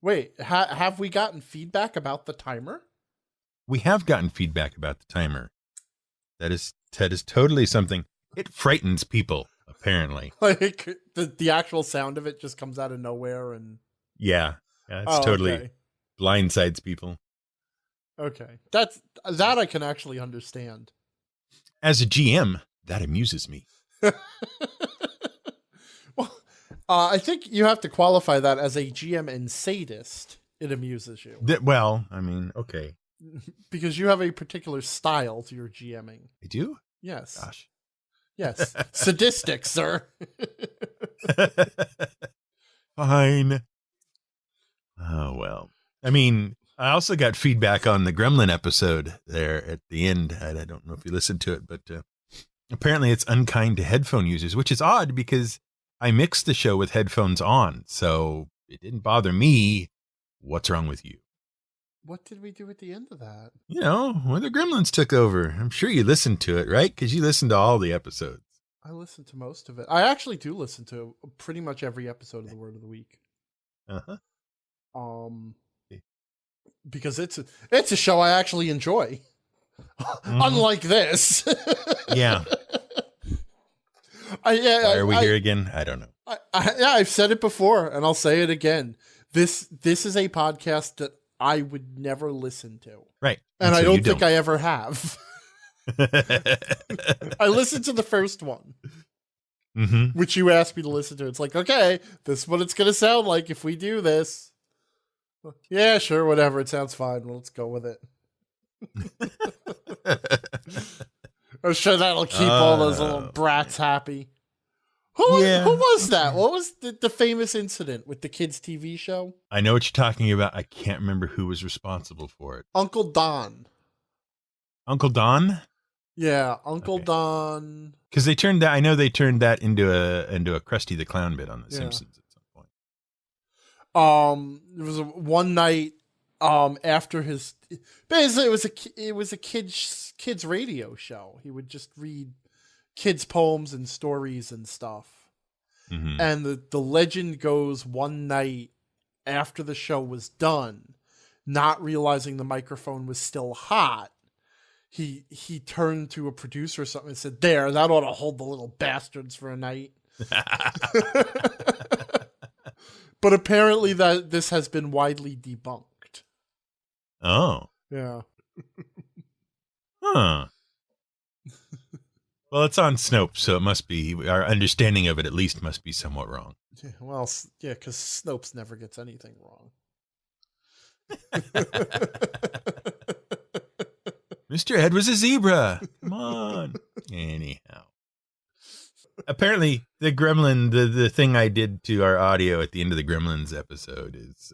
Wait, have we gotten feedback about the timer? We have gotten feedback about the timer. That is totally something. It frightens people, apparently. Like the actual sound of it just comes out of nowhere and Yeah, it's totally okay. blindsides people. Okay. That I can actually understand. As a GM, that amuses me. Well, I think you have to qualify that as a GM and sadist. It amuses you. Well, I mean, okay. Because you have a particular style to your GMing. I do? Yes. Gosh. Yes. Sadistic, sir. Fine. Oh, well. I mean, I also got feedback on the Gremlin episode there at the end. I don't know if you listened to it, but apparently it's unkind to headphone users, which is odd because I mixed the show with headphones on, so it didn't bother me. What's wrong with you? What did we do at the end of that? You know, when the Gremlins took over. I'm sure you listened to it, right? Because you listened to all the episodes. I listened to most of it. I actually do listen to pretty much every episode of the Word of the Week. Uh-huh. Because it's a show I actually enjoy. Unlike this. Yeah. Why are we here again? I don't know. I've said it before, and I'll say it again. This is a podcast that I would never listen to. Right. And so I don't think I ever have. I listened to the first one, which you asked me to listen to. It's like, okay, this is what it's going to sound like if we do this. Yeah, sure, whatever. It sounds fine. Well, let's go with it. I'm sure that'll keep all those little brats happy. Who was that? What was the famous incident with the kids' TV show? I know what you're talking about. I can't remember who was responsible for it. Uncle Don. Uncle Don? Yeah, Uncle Don. Because they turned that. I know they turned that into a Krusty the Clown bit on The Simpsons at some point. It was one night after his. Basically, it was a kids radio show. He would just read kids' poems and stories and stuff. Mm-hmm. And the legend goes one night after the show was done, not realizing the microphone was still hot, he turned to a producer or something and said, "There, that ought to hold the little bastards for a night." But apparently this has been widely debunked. Oh. Yeah. Huh. Well, it's on Snopes, so it must be, our understanding of it at least must be somewhat wrong. Yeah, well, yeah, because Snopes never gets anything wrong. Mr. Ed was a zebra. Come on. Anyhow. Apparently, the gremlin, the thing I did to our audio at the end of the Gremlins episode is...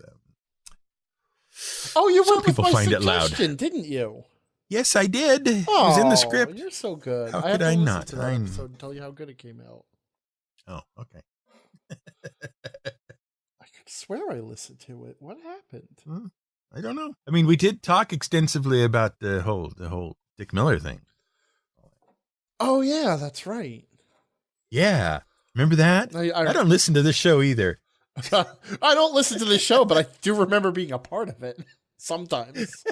you went with people my find suggestion, it loud. Didn't you? Yes, I did. It was in the script. You're so good. How could I not? To that episode and tell you how good it came out. Oh, okay. I could swear I listened to it. What happened? I don't know. I mean, we did talk extensively about the whole Dick Miller thing. Oh yeah, that's right. Yeah, remember that? I don't listen to this show either. I don't listen to this show, but I do remember being a part of it sometimes.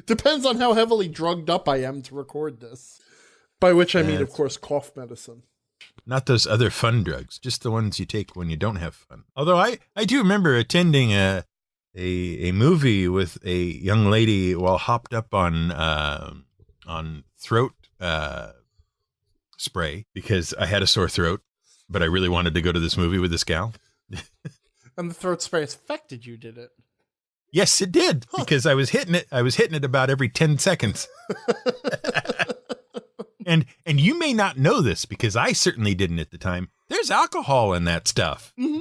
Depends on how heavily drugged up I am to record this. By which I mean, of course, cough medicine. Not those other fun drugs, just the ones you take when you don't have fun. Although I do remember attending a movie with a young lady while hopped up on throat spray because I had a sore throat, but I really wanted to go to this movie with this gal. And the throat spray affected you, did it? Yes, it did, because I was hitting it. I was hitting it about every 10 seconds. And you may not know this because I certainly didn't at the time. There's alcohol in that stuff. Mm-hmm.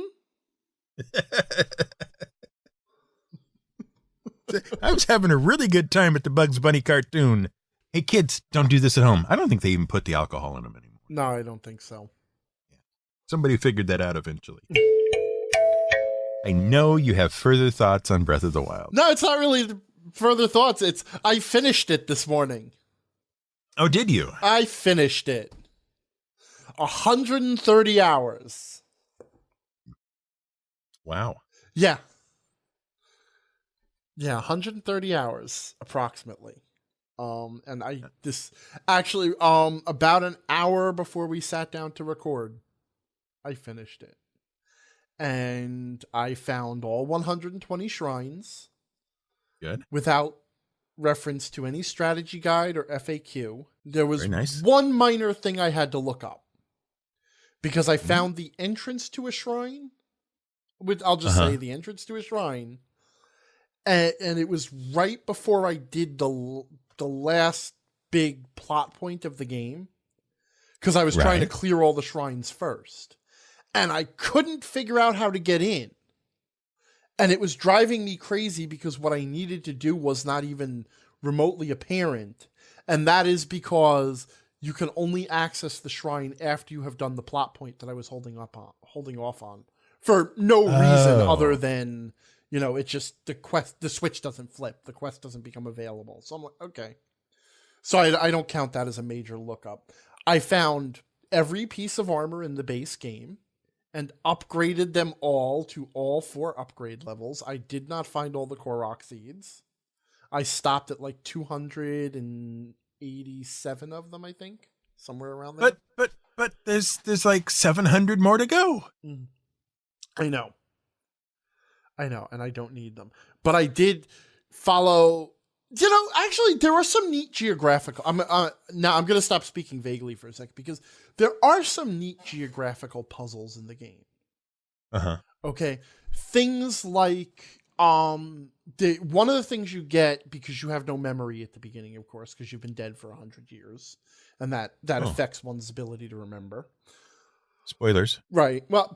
I was having a really good time at the Bugs Bunny cartoon. Hey, kids, don't do this at home. I don't think they even put the alcohol in them anymore. No, I don't think so. Yeah. Somebody figured that out eventually. I know you have further thoughts on Breath of the Wild. No, it's not really further thoughts. I finished it this morning. Oh, did you? I finished it. 130 hours. Wow. Yeah. Yeah, 130 hours approximately. And about an hour before we sat down to record, I finished it. And I found all 120 shrines. Good. Without reference to any strategy guide or FAQ. There was nice. one minor thing I had to look up. Because I found the entrance to a shrine. I'll just say the entrance to a shrine. And it was right before I did the last big plot point of the game. Because I was trying to clear all the shrines first. And I couldn't figure out how to get in. And it was driving me crazy because what I needed to do was not even remotely apparent. And that is because you can only access the shrine after you have done the plot point that I was holding off on. For no reason other than, it's just the switch doesn't flip. The quest doesn't become available. So I'm like, okay. So I don't count that as a major lookup. I found every piece of armor in the base game and upgraded them all to all 4 upgrade levels. I did not find all the Korok seeds. I stopped at like 287 of them, I think. Somewhere around there. But there's like 700 more to go. I know, and I don't need them. But I did follow... actually, there are some neat geographical... now, I'm going to stop speaking vaguely for a second, because there are some neat geographical puzzles in the game. Okay? Things like... one of the things you get, because you have no memory at the beginning, of course, because you've been dead for 100 years, and that affects one's ability to remember. Spoilers. Right. Well,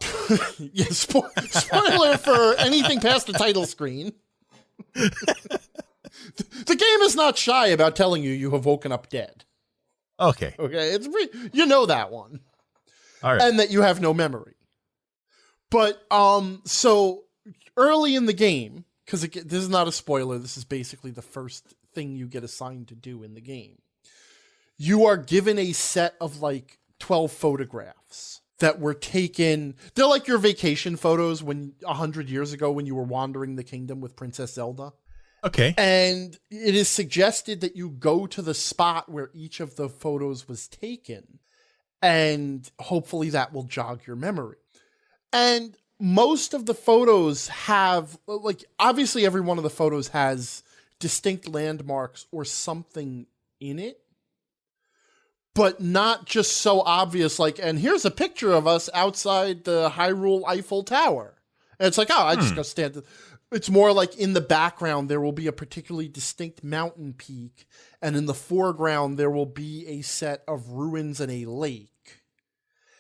yeah, spoiler for anything past the title screen. The game is not shy about telling you have woken up dead. Okay. Okay. It's that one. All right. And that you have no memory. But, so early in the game, because this is not a spoiler, this is basically the first thing you get assigned to do in the game. You are given a set of like 12 photographs that were taken. They're like your vacation photos 100 years ago when you were wandering the kingdom with Princess Zelda. Okay. And it is suggested that you go to the spot where each of the photos was taken, and hopefully that will jog your memory. And most of the photos have, like, obviously every one of the photos has distinct landmarks or something in it, but not just so obvious, like, and here's a picture of us outside the Hyrule Eiffel Tower. And it's like, I just go stand. It's more like in the background, there will be a particularly distinct mountain peak, and in the foreground, there will be a set of ruins and a lake.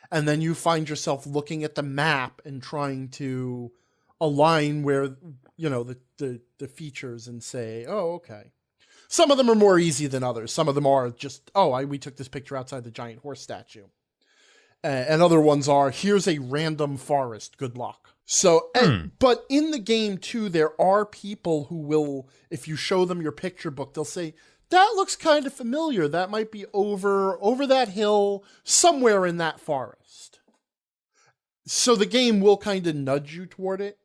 And then you find yourself looking at the map and trying to align where, the features and say, oh, okay. Some of them are more easy than others. Some of them are just, we took this picture outside the giant horse statue. And other ones are, here's a random forest, good luck. So, but in the game too, there are people who will, if you show them your picture book, they'll say, that looks kind of familiar. That might be over that hill, somewhere in that forest. So the game will kind of nudge you toward it.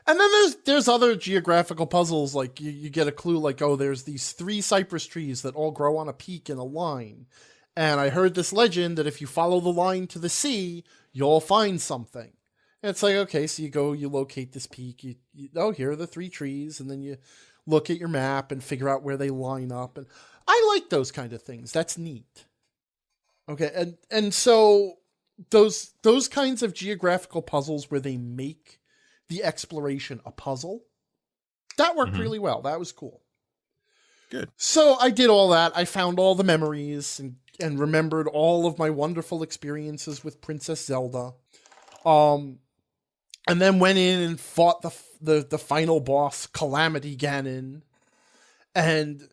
And then there's other geographical puzzles, like you get a clue, like, there's these 3 cypress trees that all grow on a peak in a line. And I heard this legend that if you follow the line to the sea, you'll find something. And it's like, okay, so you locate this peak. Here are the 3 trees. And then you look at your map and figure out where they line up. And I like those kind of things. That's neat. Okay. And so those kinds of geographical puzzles where they make the exploration a puzzle, that worked really well. That was cool. Good. So I did all that. I found all the memories and remembered all of my wonderful experiences with Princess Zelda. And then went in and fought the final boss, Calamity Ganon. And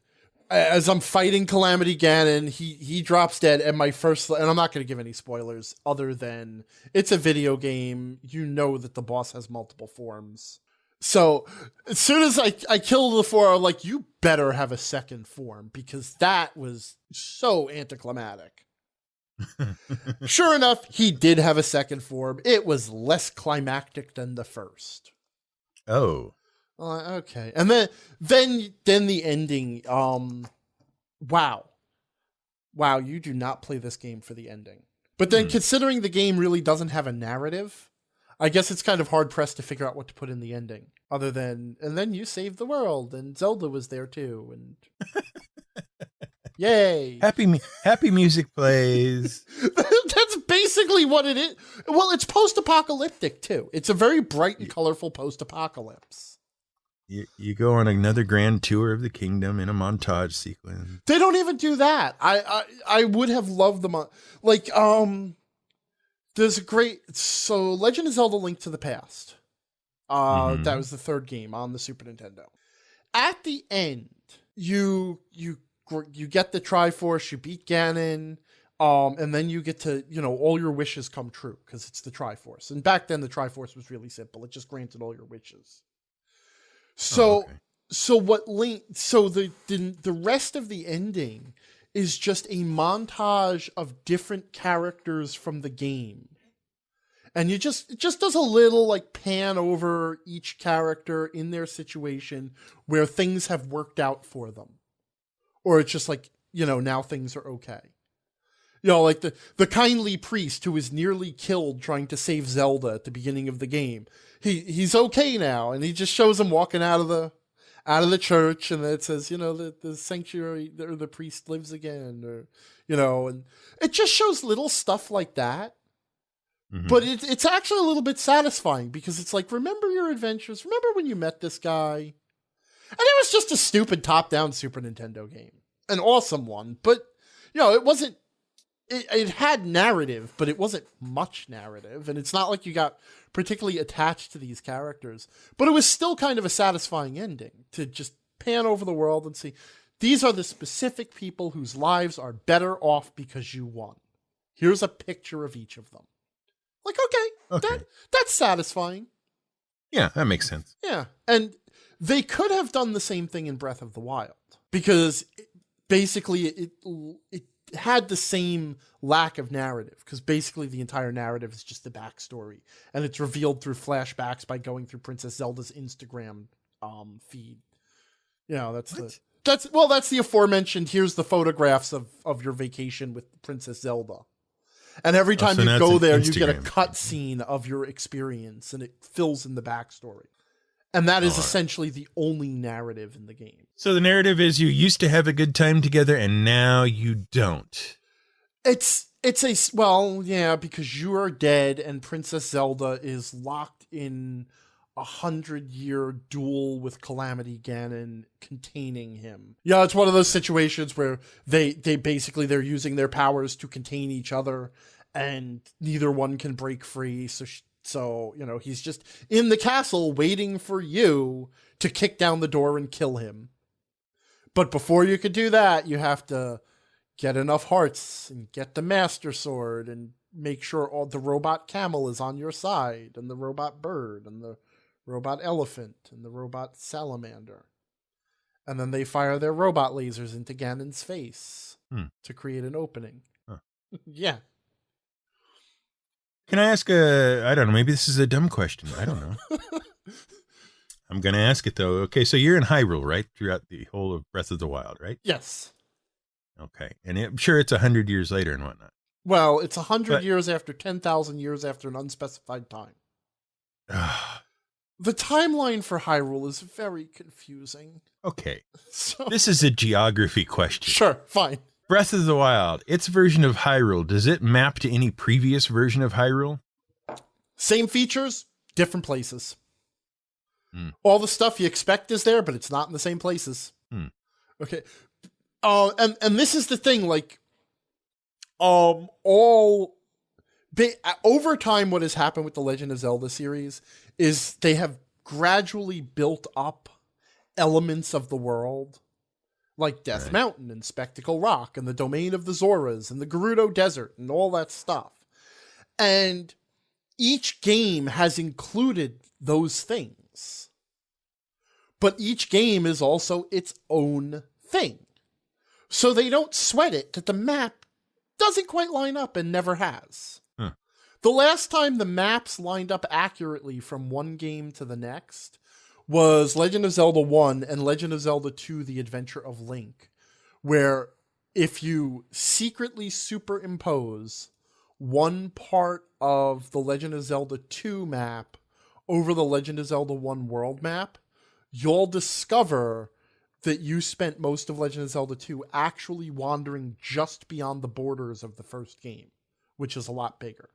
as I'm fighting Calamity Ganon, he drops dead. And I'm not going to give any spoilers other than it's a video game. You know that the boss has multiple forms. So as soon as I killed the 4, I'm like, you better have a second form, because that was so anticlimactic. Sure enough, he did have a second form. It was less climactic than the first. Oh. Okay. And then the ending. Wow. Wow, you do not play this game for the ending. But then considering the game really doesn't have a narrative, I guess it's kind of hard pressed to figure out what to put in the ending. Other than, and then you saved the world, and Zelda was there too, and yay! Happy music plays. That's basically what it is. Well, it's post-apocalyptic too. It's a very bright and colorful post-apocalypse. You go on another grand tour of the kingdom in a montage sequence. They don't even do that. I would have loved them. There's a great Legend of Zelda: Link to the Past. That was the third game on the Super Nintendo. At the end, you get the Triforce, you beat Ganon, and then you get to, all your wishes come true because it's the Triforce. And back then the Triforce was really simple. It just granted all your wishes. So the rest of the ending is just a montage of different characters from the game. And it just does a little like pan over each character in their situation where things have worked out for them. Or it's just like, now things are okay. Like the kindly priest who was nearly killed trying to save Zelda at the beginning of the game. He's okay now, and he just shows him walking out of the church, and it says, the sanctuary or the priest lives again, or and it just shows little stuff like that. Mm-hmm. But it's actually a little bit satisfying because it's like, remember your adventures, remember when you met this guy, and it was just a stupid top-down Super Nintendo game, an awesome one, but it wasn't. It had narrative, but it wasn't much narrative, and it's not like you got particularly attached to these characters. But it was still kind of a satisfying ending to just pan over the world and see, these are the specific people whose lives are better off because you won. Here's a picture of each of them. Like, okay. That's satisfying. Yeah, that makes sense. Yeah, and they could have done the same thing in Breath of the Wild, because basically it had the same lack of narrative, because basically the entire narrative is just the backstory, and it's revealed through flashbacks by going through Princess Zelda's Instagram feed. That's the aforementioned, here's the photographs of your vacation with Princess Zelda. And every time you go there, you get a cutscene of your experience, and it fills in the backstory. And that is essentially the only narrative in the game. So the narrative is you used to have a good time together and now you don't. Because you are dead and Princess Zelda is locked in 100-year duel with Calamity Ganon containing him. Yeah, it's one of those situations where they're using their powers to contain each other, and neither one can break free. So, he's just in the castle waiting for you to kick down the door and kill him. But before you could do that, you have to get enough hearts and get the Master Sword and make sure all the robot camel is on your side, and the robot bird and the robot elephant and the robot salamander. And then they fire their robot lasers into Ganon's face to create an opening. Huh. Yeah. Can I ask I don't know, maybe this is a dumb question. I don't know. I'm going to ask it, though. Okay, so you're in Hyrule, right? Throughout the whole of Breath of the Wild, right? Yes. Okay, and I'm sure it's 100 years later and whatnot. Well, it's 100 years after 10,000 years after an unspecified time. The timeline for Hyrule is very confusing. Okay, this is a geography question. Sure, fine. Breath of the Wild, its version of Hyrule, does it map to any previous version of Hyrule? Same features, different places. All the stuff you expect is there, but it's not in the same places. Okay. And this is the thing, like, over time, what has happened with the Legend of Zelda series is they have gradually built up elements of the world, like Death Mountain and Spectacle Rock and the Domain of the Zoras and the Gerudo Desert and all that stuff. And each game has included those things. But each game is also its own thing. So they don't sweat it that the map doesn't quite line up and never has. Huh. The last time the maps lined up accurately from one game to the next was Legend of Zelda 1 and Legend of Zelda 2, The Adventure of Link, where if you secretly superimpose one part of the Legend of Zelda 2 map over the Legend of Zelda 1 world map, you'll discover that you spent most of Legend of Zelda 2 actually wandering just beyond the borders of the first game, which is a lot bigger.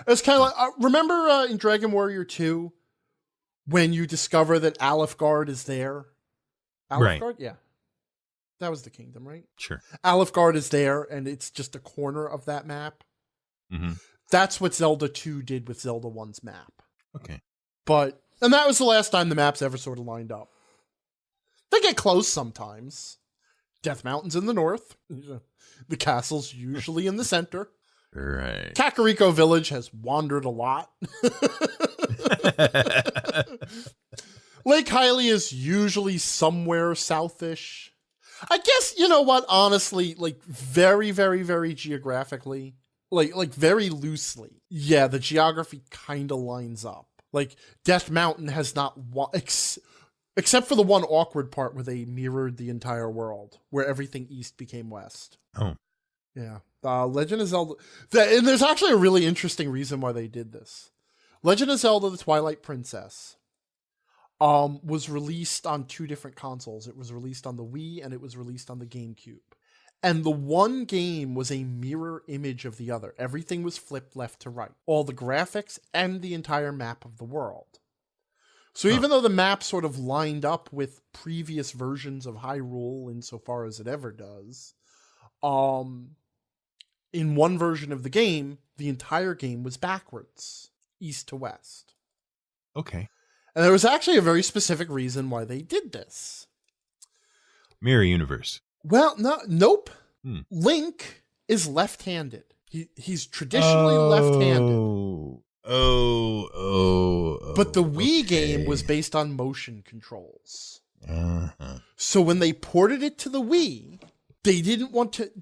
It's kind of like, remember in Dragon Warrior 2, when you discover that Alefgard is there? Alefgard? Right. Yeah. That was the kingdom, right? Sure. Alefgard is there, and it's just a corner of that map. Mm-hmm. That's what Zelda 2 did with Zelda 1's map. Okay. And that was the last time the maps ever sort of lined up. They get close sometimes. Death Mountain's in the north. The castle's usually in the center. Right. Kakariko Village has wandered a lot. Lake Hylia is usually somewhere southish. I guess, you know what, honestly, like very, very, very geographically, like very loosely. Yeah, the geography kind of lines up. Like Death Mountain has not, except for the one awkward part where they mirrored the entire world, where everything east became west. Oh. Yeah. Legend of Zelda, and there's actually a really interesting reason why they did this. Legend of Zelda: The Twilight Princess was released on 2 different consoles. It was released on the Wii and it was released on the GameCube. And the one game was a mirror image of the other. Everything was flipped left to right. All the graphics and the entire map of the world. So even though the map sort of lined up with previous versions of Hyrule insofar as it ever does, in one version of the game, the entire game was backwards, east to west. Okay. And there was actually a very specific reason why they did this. Mirror universe. Well, nope. Hmm. Link is left-handed. He's traditionally left-handed. But the Wii game was based on motion controls. Uh-huh. So when they ported it to the Wii, they didn't want to...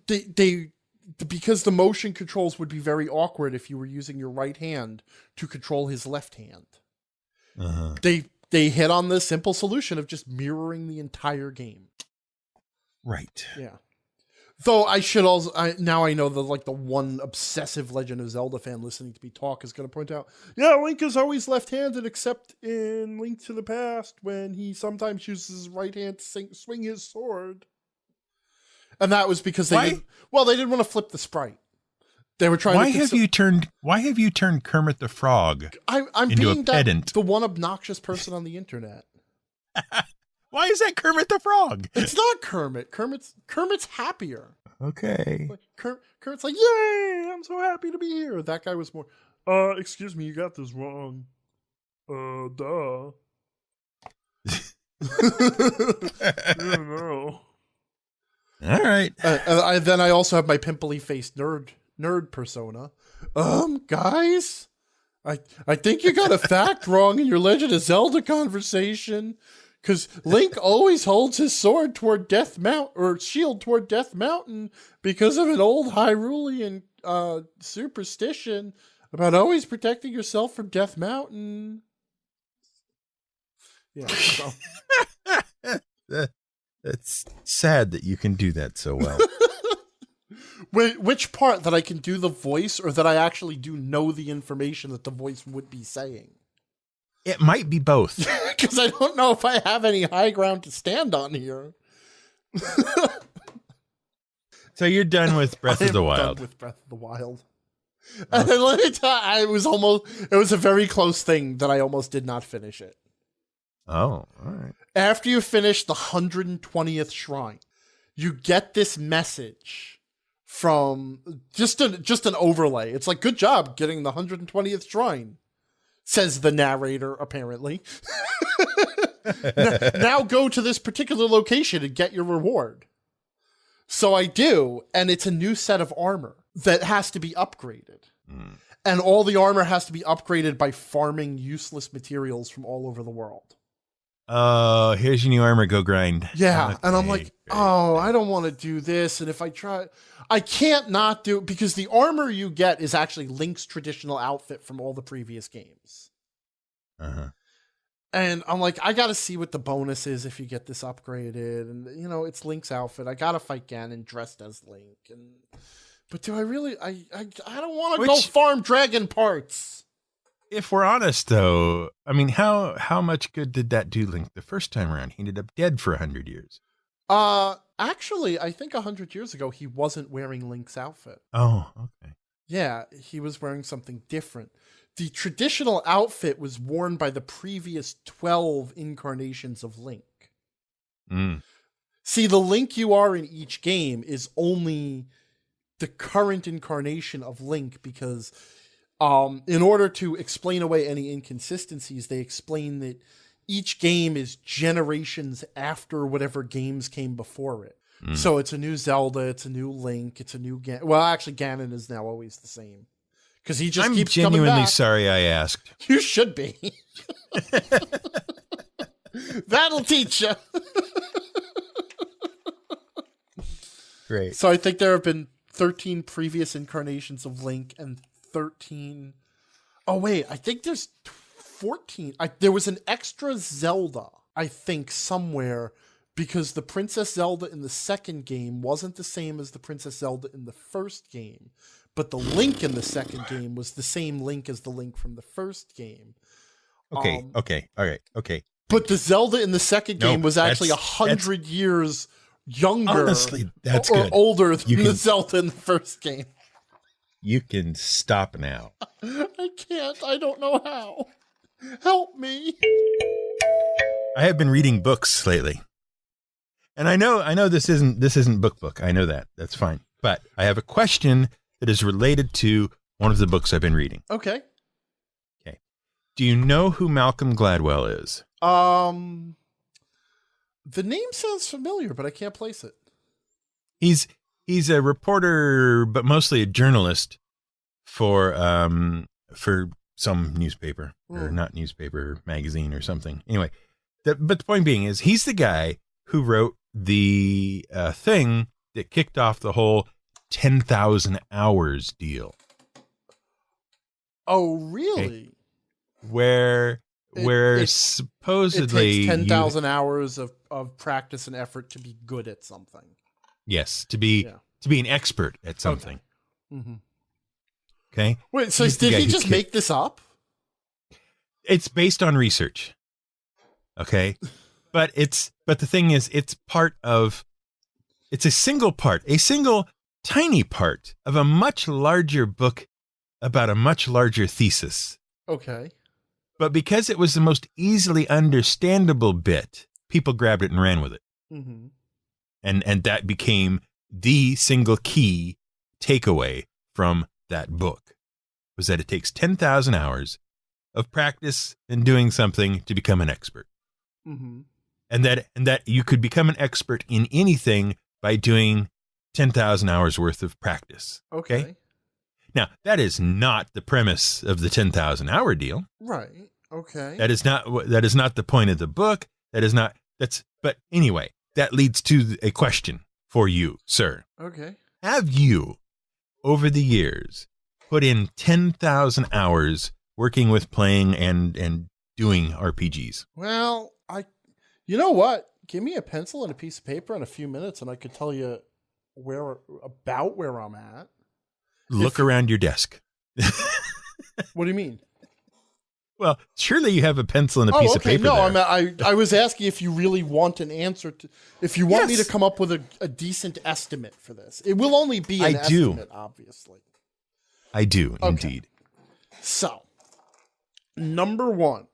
Because the motion controls would be very awkward if you were using your right hand to control his left hand. Uh-huh. They hit on the simple solution of just mirroring the entire game. Right. Yeah. Though I should also, now I know that like the one obsessive Legend of Zelda fan listening to me talk is going to point out, yeah, Link is always left-handed except in Link to the Past when he sometimes uses his right hand to swing his sword. And that was because they didn't want to flip the sprite. They were trying Why have you turned Kermit the Frog I'm into being a pedant? the one obnoxious person on the internet. Why is that Kermit the Frog? It's not Kermit. Kermit's happier. Okay. Like, Kermit's like, yay, I'm so happy to be here. That guy was more, excuse me, you got this wrong. Duh. I don't know. All right. Then I also have my pimply-faced nerd persona. Guys, I think you got a fact wrong in your Legend of Zelda conversation. Because Link always holds his sword toward Death Mountain, or shield toward Death Mountain, because of an old Hyrulean superstition about always protecting yourself from Death Mountain. Yeah. So. That's sad that you can do that so well. Which part, that I can do the voice, or that I actually do know the information that the voice would be saying? It might be both. Because I don't know if I have any high ground to stand on here. So you're done with Breath of the Wild. Done with Breath of the Wild. And then let me tell you, it was a very close thing that I almost did not finish it. Oh, all right. After you finish the 120th shrine, you get this message from just an overlay. It's like, good job getting the 120th shrine, says the narrator, apparently. Now go to this particular location and get your reward. So I do, and it's a new set of armor that has to be upgraded. Mm. And all the armor has to be upgraded by farming useless materials from all over the world. here's your new armor, go grind. Yeah, Okay, and I'm like, great. oh, I don't want to do this. And if I try, I can't not do it because the armor you get is actually Link's traditional outfit from all the previous games. Uh-huh. And I'm like, I got to see what the bonus is if you get this upgraded. And, you know, it's Link's outfit. I got to fight Ganon dressed as Link. But do I really? I don't want to go farm dragon parts. If we're honest, though, I mean, how much good did that do Link the first time around? He ended up dead for 100 years. Actually, I think 100 years ago, he wasn't wearing Link's outfit. Oh, okay. Yeah, he was wearing something different. The traditional outfit was worn by the previous 12 incarnations of Link. Mm. See, the Link you are in each game is only the current incarnation of Link because in order to explain away any inconsistencies, they explain that each game is generations after whatever games came before it. Mm. So it's a new Zelda, it's a new Link, it's a new Ganon. Well, actually, Ganon is now always the same. Because he just keeps coming back. I'm genuinely sorry I asked. You should be. That'll teach you. Great. So I think there have been 13 previous incarnations of Link and 13... Oh, wait. I think there's 14. There was an extra Zelda, I think, somewhere, because the Princess Zelda in the second game wasn't the same as the Princess Zelda in the first game. But the Link in the second game was the same Link as the Link from the first game. Okay, all right. But the Zelda in the second game was actually 100 years younger. Honestly, that's or good. Older than the Zelda in the first game. You can stop now. I can't. I don't know how. Help me. I have been reading books lately. And I know this isn't book. I know that. That's fine. But I have a question that is related to one of the books I've been reading. Okay. Do you know who Malcolm Gladwell is? The name sounds familiar, but I can't place it. He's a reporter, but mostly a journalist for some newspaper or not newspaper, magazine or something. Anyway, but the point being is he's the guy who wrote the thing that kicked off the whole 10,000 hours deal. Oh, really? Okay. Where supposedly it takes 10,000 hours of practice and effort to be good at something. Yes, to be an expert at something. Okay. Mm-hmm. Okay. Wait, so did he just make this up? It's based on research. Okay. But the thing is, it's a single tiny part of a much larger book about a much larger thesis. Okay. But because it was the most easily understandable bit, people grabbed it and ran with it. Mm-hmm. And that became the single key takeaway from that book, was that it takes 10,000 hours of practice and doing something to become an expert. Mm-hmm. And that you could become an expert in anything by doing 10,000 hours worth of practice. Okay? Now, that is not the premise of the 10,000 hour deal. Right. Okay. That is not the point of the book. But anyway, that leads to a question for you, sir. Okay. Have you, over the years, put in 10,000 hours working with playing and doing RPGs? Well, you know what? Give me a pencil and a piece of paper in a few minutes and I could tell you where I'm at. Look around your desk. What do you mean? Well, surely you have a pencil and a piece of paper No, there. I was asking if you really want an answer if you want me to come up with a decent estimate for this. It will only be an estimate, obviously. I do, indeed. So, number one,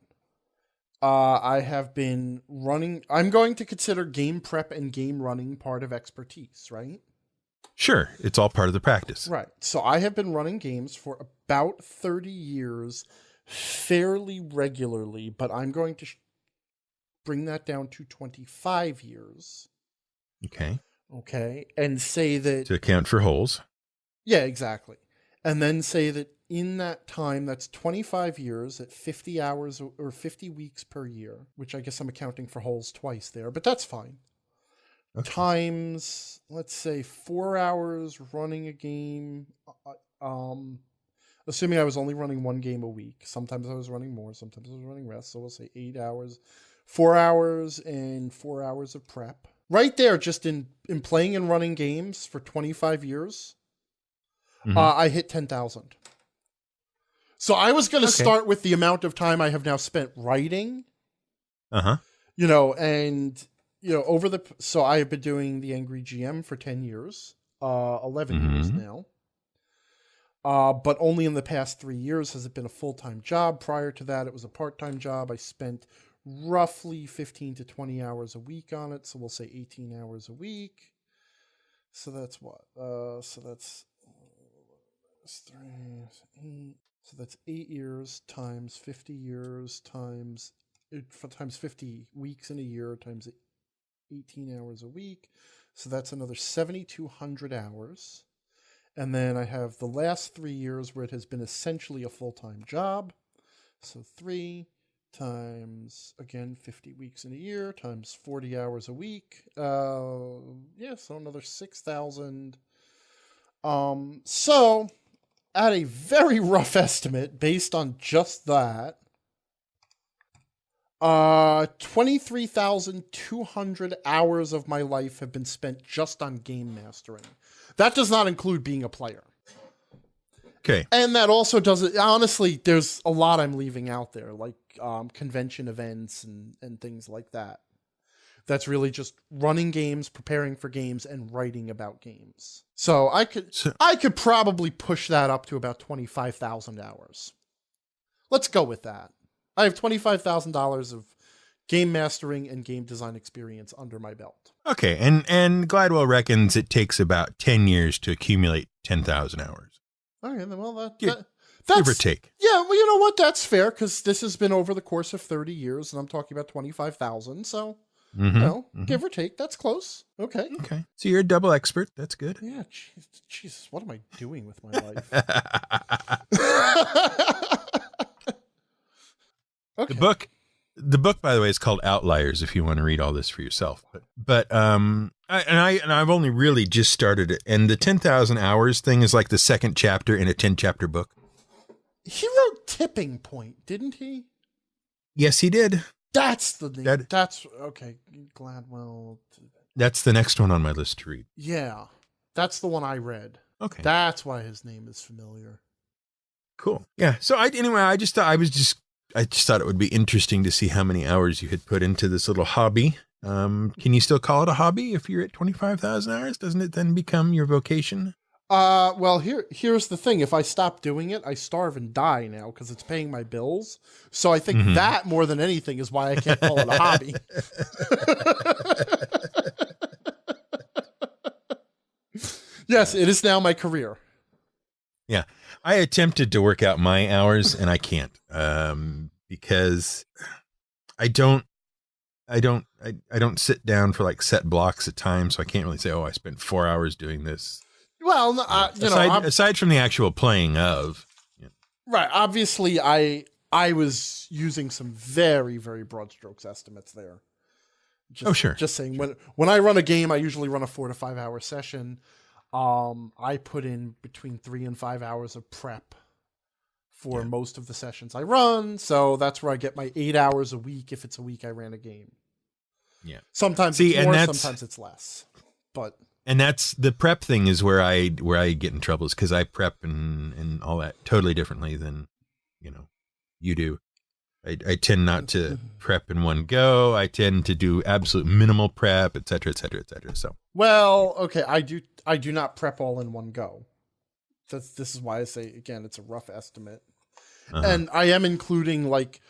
I have been running. I'm going to consider game prep and game running part of expertise, right? Sure, it's all part of the practice. Right. So I have been running games for about 30 years fairly regularly, but I'm going to bring that down to 25 years. Okay. And say that... To account for holes. Yeah, exactly. And then say that in that time, that's 25 years at 50 hours or 50 weeks per year, which I guess I'm accounting for holes twice there, but that's fine. Okay. Times, let's say 4 hours running a game, assuming I was only running one game a week. Sometimes I was running more, sometimes I was running less. So we'll say 8 hours, 4 hours and 4 hours of prep. Right there, just in playing and running games for 25 years, I hit 10,000. So I was going to start with the amount of time I have now spent writing. You know, and, you know, so I have been doing the Angry GM for 10 years, 11 years now. But only in the past 3 years has it been a full-time job. Prior to that, it was a part-time job. I spent roughly 15 to 20 hours a week on it. So we'll say 18 hours a week. So that's what? So that's 3, 8. So that's 8 years times 50 years times 50 weeks in a year times 18 hours a week. So that's another 7,200 hours. And then I have the last 3 years where it has been essentially a full-time job. So 3 times, again, 50 weeks in a year times 40 hours a week. So another 6,000. So at a very rough estimate, based on just that, 23,200 hours of my life have been spent just on game mastering. That does not include being a player. Okay. And that also doesn't, honestly, there's a lot I'm leaving out there, like convention events and things like that. That's really just running games, preparing for games, and writing about games. So I could probably push that up to about 25,000 hours. Let's go with that. I have $25,000 of game mastering and game design experience under my belt. Okay, and Gladwell reckons it takes about 10 years to accumulate 10,000 hours. Okay, well, that's... Give or take. Yeah, well, you know what? That's fair, because this has been over the course of 30 years, and I'm talking about 25,000, so... give or take, that's close. Okay. So you're a double expert. That's good. Yeah. Jesus, what am I doing with my life? Okay. The book, by the way, is called Outliers. If you want to read all this for yourself, but I've only really just started it, and the 10,000 hours thing is like the second chapter in a 10-chapter book. He wrote Tipping Point, didn't he? Yes, he did. That's the name. That's okay. Gladwell. That's the next one on my list to read. Yeah, that's the one I read. Okay, that's why his name is familiar. Cool. Yeah. So I just thought it would be interesting to see how many hours you had put into this little hobby. Can you still call it a hobby if you're at 25,000 hours? Doesn't it then become your vocation? Well, here's the thing. If I stop doing it, I starve and die now because it's paying my bills. So I think that more than anything is why I can't call it a hobby. Yes, it is now my career. Yeah. I attempted to work out my hours and I can't, because I don't sit down for like set blocks of time. So I can't really say, oh, I spent 4 hours doing this. Well, aside from the actual playing of, right. Obviously, I was using some very, very broad strokes estimates there. Just saying, when I run a game, I usually run a 4 to 5 hour session. I put in between 3 and 5 hours of prep for most of the sessions I run. So that's where I get my 8 hours a week. If it's a week I ran a game. Yeah. Sometimes it's more, sometimes it's less, And that's the prep thing is where I get in trouble, is because I prep and all that totally differently than, you do. I tend not to prep in one go. I tend to do absolute minimal prep, et cetera, et cetera, et cetera. So, well, okay. I do not prep all in one go. This is why I say, again, it's a rough estimate. And I am including like,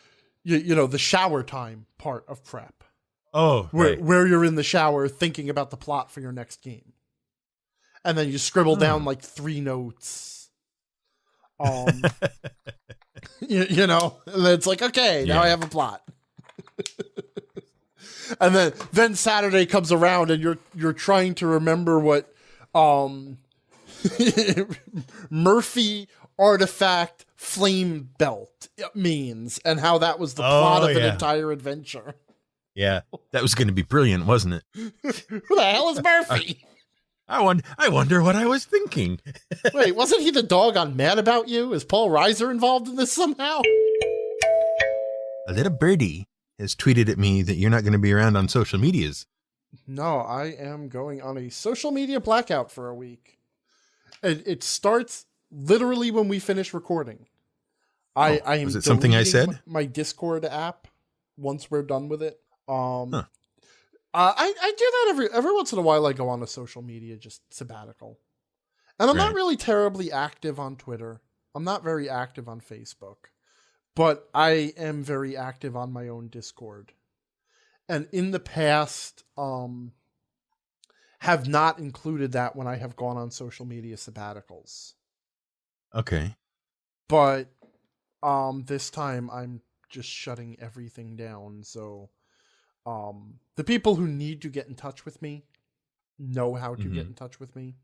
the shower time part of prep. Oh, where you're in the shower thinking about the plot for your next game. And then you scribble down like 3 notes. And it's like, okay, now I have a plot. And then Saturday comes around and you're trying to remember what Murphy artifact flame belt means and how that was the plot of an entire adventure. Yeah, that was going to be brilliant, wasn't it? Who the hell is Murphy? I wonder what I was thinking. Wait, wasn't he the dog on Mad About You? Is Paul Reiser involved in this somehow? A little birdie has tweeted at me that you're not going to be around on social medias. No, I am going on a social media blackout for a week. It starts literally when we finish recording. I am. Was it something I said? My Discord app once we're done with it. I do that every once in a while. I go on a social media just sabbatical, and I'm not really terribly active on Twitter. I'm not very active on Facebook, but I am very active on my own Discord. And in the past, have not included that when I have gone on social media sabbaticals. Okay. But this time I'm just shutting everything down. So the people who need to get in touch with me know how to get in touch with me.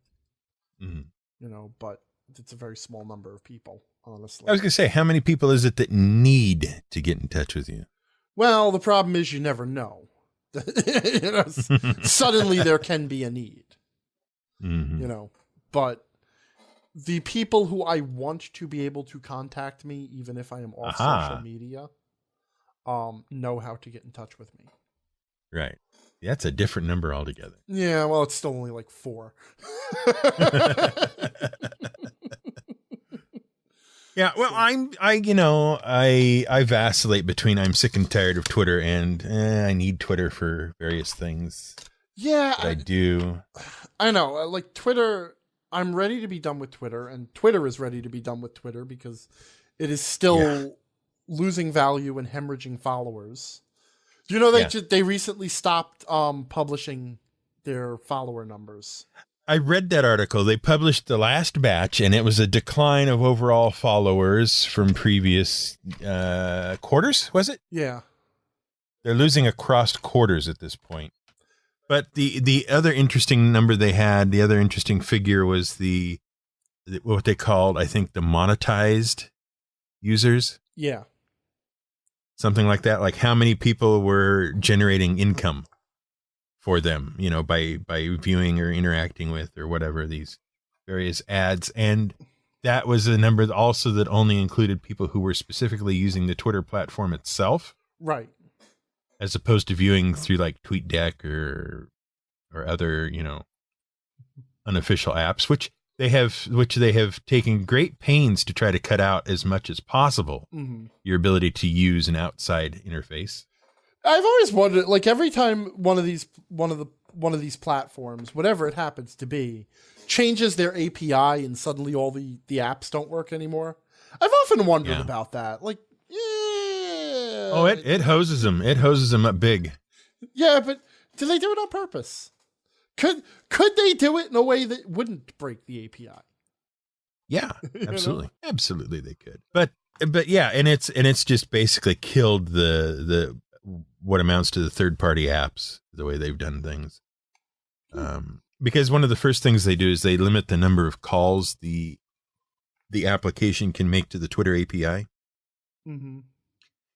Mm-hmm. But it's a very small number of people, honestly. I was going to say, how many people is it that need to get in touch with you? Well, the problem is you never know. Suddenly there can be a need. But the people who I want to be able to contact me, even if I am off social media, know how to get in touch with me. Right. That's a different number altogether. Yeah, well, it's still only like 4. Yeah, well, I vacillate between I'm sick and tired of Twitter and I need Twitter for various things. Yeah, I do. I know, like Twitter. I'm ready to be done with Twitter, and Twitter is ready to be done with Twitter because it is still losing value and hemorrhaging followers. Do you know they recently stopped publishing their follower numbers? I read that article. They published the last batch, and it was a decline of overall followers from previous quarters, was it? Yeah. They're losing across quarters at this point. But the other interesting number they had, the other interesting figure was the what they called, I think, the monetized users. Yeah. Something like that. Like how many people were generating income for them, by viewing or interacting with or whatever these various ads. And that was a number also that only included people who were specifically using the Twitter platform itself. Right. As opposed to viewing through like TweetDeck or other, unofficial apps, which they have taken great pains to try to cut out as much as possible. Mm-hmm. Your ability to use an outside interface. I've always wondered, like every time one of these platforms, whatever it happens to be, changes their API and suddenly all the apps don't work anymore. I've often wondered about that. Like, oh, it hoses them. It hoses them up big. Yeah, but do they do it on purpose? Could they do it in a way that wouldn't break the API? Yeah, absolutely. Absolutely they could. But yeah, and it's just basically killed the what amounts to the third-party apps, the way they've done things. Because one of the first things they do is they limit the number of calls the application can make to the Twitter API. Mm-hmm.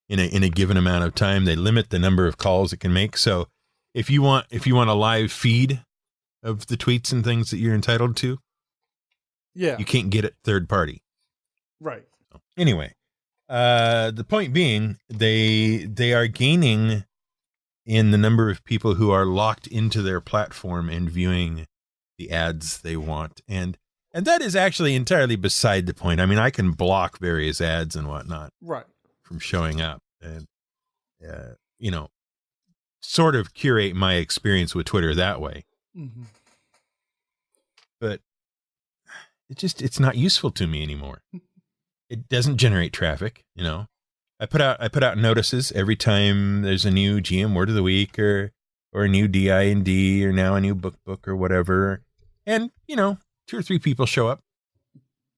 In a given amount of time, they limit the number of calls it can make. So if you want a live feed of the tweets and things that you're entitled to, you can't get it third party. Right. So, anyway, the point being, they are gaining in the number of people who are locked into their platform and viewing the ads they want. And that is actually entirely beside the point. I mean, I can block various ads and whatnot. Right. From showing up and, sort of curate my experience with Twitter that way. Mm-hmm. But it's not useful to me anymore. It doesn't generate traffic. I put out notices every time there's a new GM word of the week or a new DIND or now a new book or whatever. And, 2 or 3 people show up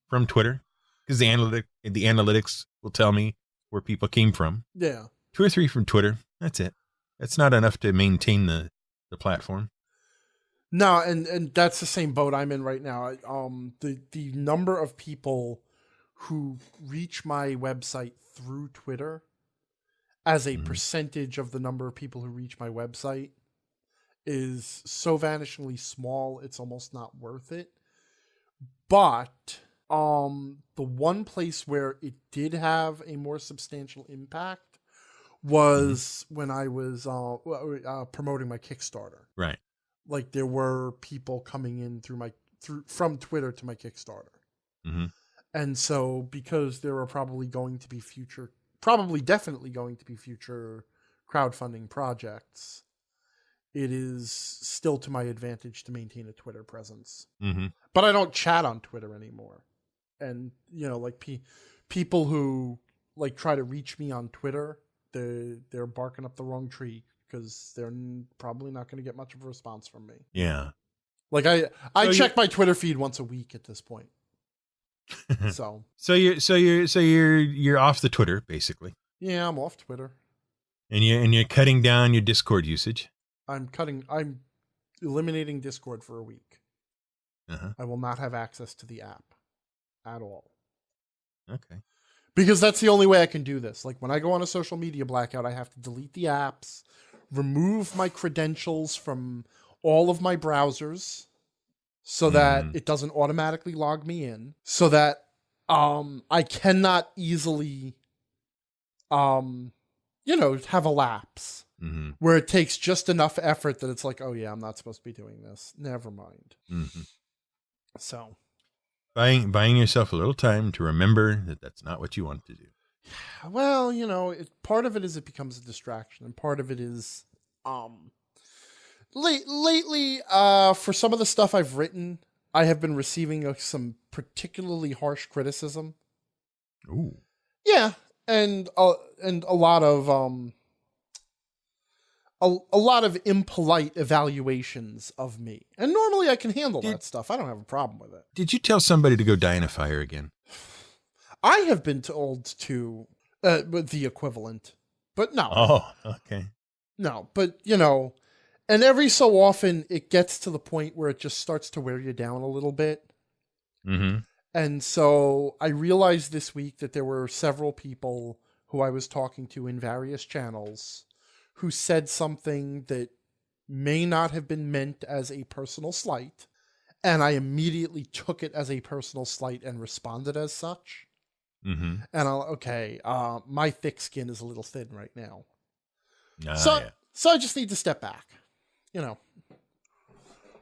from Twitter because the analytics will tell me where people came from. Yeah. 2 or 3 from Twitter. That's it. That's not enough to maintain the platform. No, and that's the same boat I'm in right now. The number of people who reach my website through Twitter as a percentage of the number of people who reach my website is so vanishingly small, it's almost not worth it. But the one place where it did have a more substantial impact was when I was promoting my Kickstarter. Right. Like there were people coming in from Twitter to my Kickstarter. Mm-hmm. And so because there are definitely going to be future crowdfunding projects, it is still to my advantage to maintain a Twitter presence. Mm-hmm. But I don't chat on Twitter anymore. And, like people who like try to reach me on Twitter, they're barking up the wrong tree because they're probably not going to get much of a response from me. Yeah. Like I check my Twitter feed once a week at this point. So you're off the Twitter basically. Yeah, I'm off Twitter. And you're cutting down your Discord usage. I'm eliminating Discord for a week. Uh-huh. I will not have access to the app at all. Okay. Because that's the only way I can do this. Like when I go on a social media blackout, I have to delete the apps, remove my credentials from all of my browsers so that it doesn't automatically log me in, so that I cannot easily have a lapse where it takes just enough effort that it's like, oh yeah, I'm not supposed to be doing this. Never mind. Mm-hmm. So buying yourself a little time to remember that that's not what you want to do. Well, part of it is it becomes a distraction, and part of it is lately for some of the stuff I've written, I have been receiving some particularly harsh criticism. Ooh. Yeah, and a lot of a lot of impolite evaluations of me. And normally I can handle that stuff. I don't have a problem with it. Did you tell somebody to go die in a fire again? I have been told to with the equivalent, but no. Oh, okay. No, but and every so often it gets to the point where it just starts to wear you down a little bit. Mm-hmm. And so I realized this week that there were several people who I was talking to in various channels who said something that may not have been meant as a personal slight. And I immediately took it as a personal slight and responded as such. Mm-hmm. And my thick skin is a little thin right now. Yeah. So I just need to step back,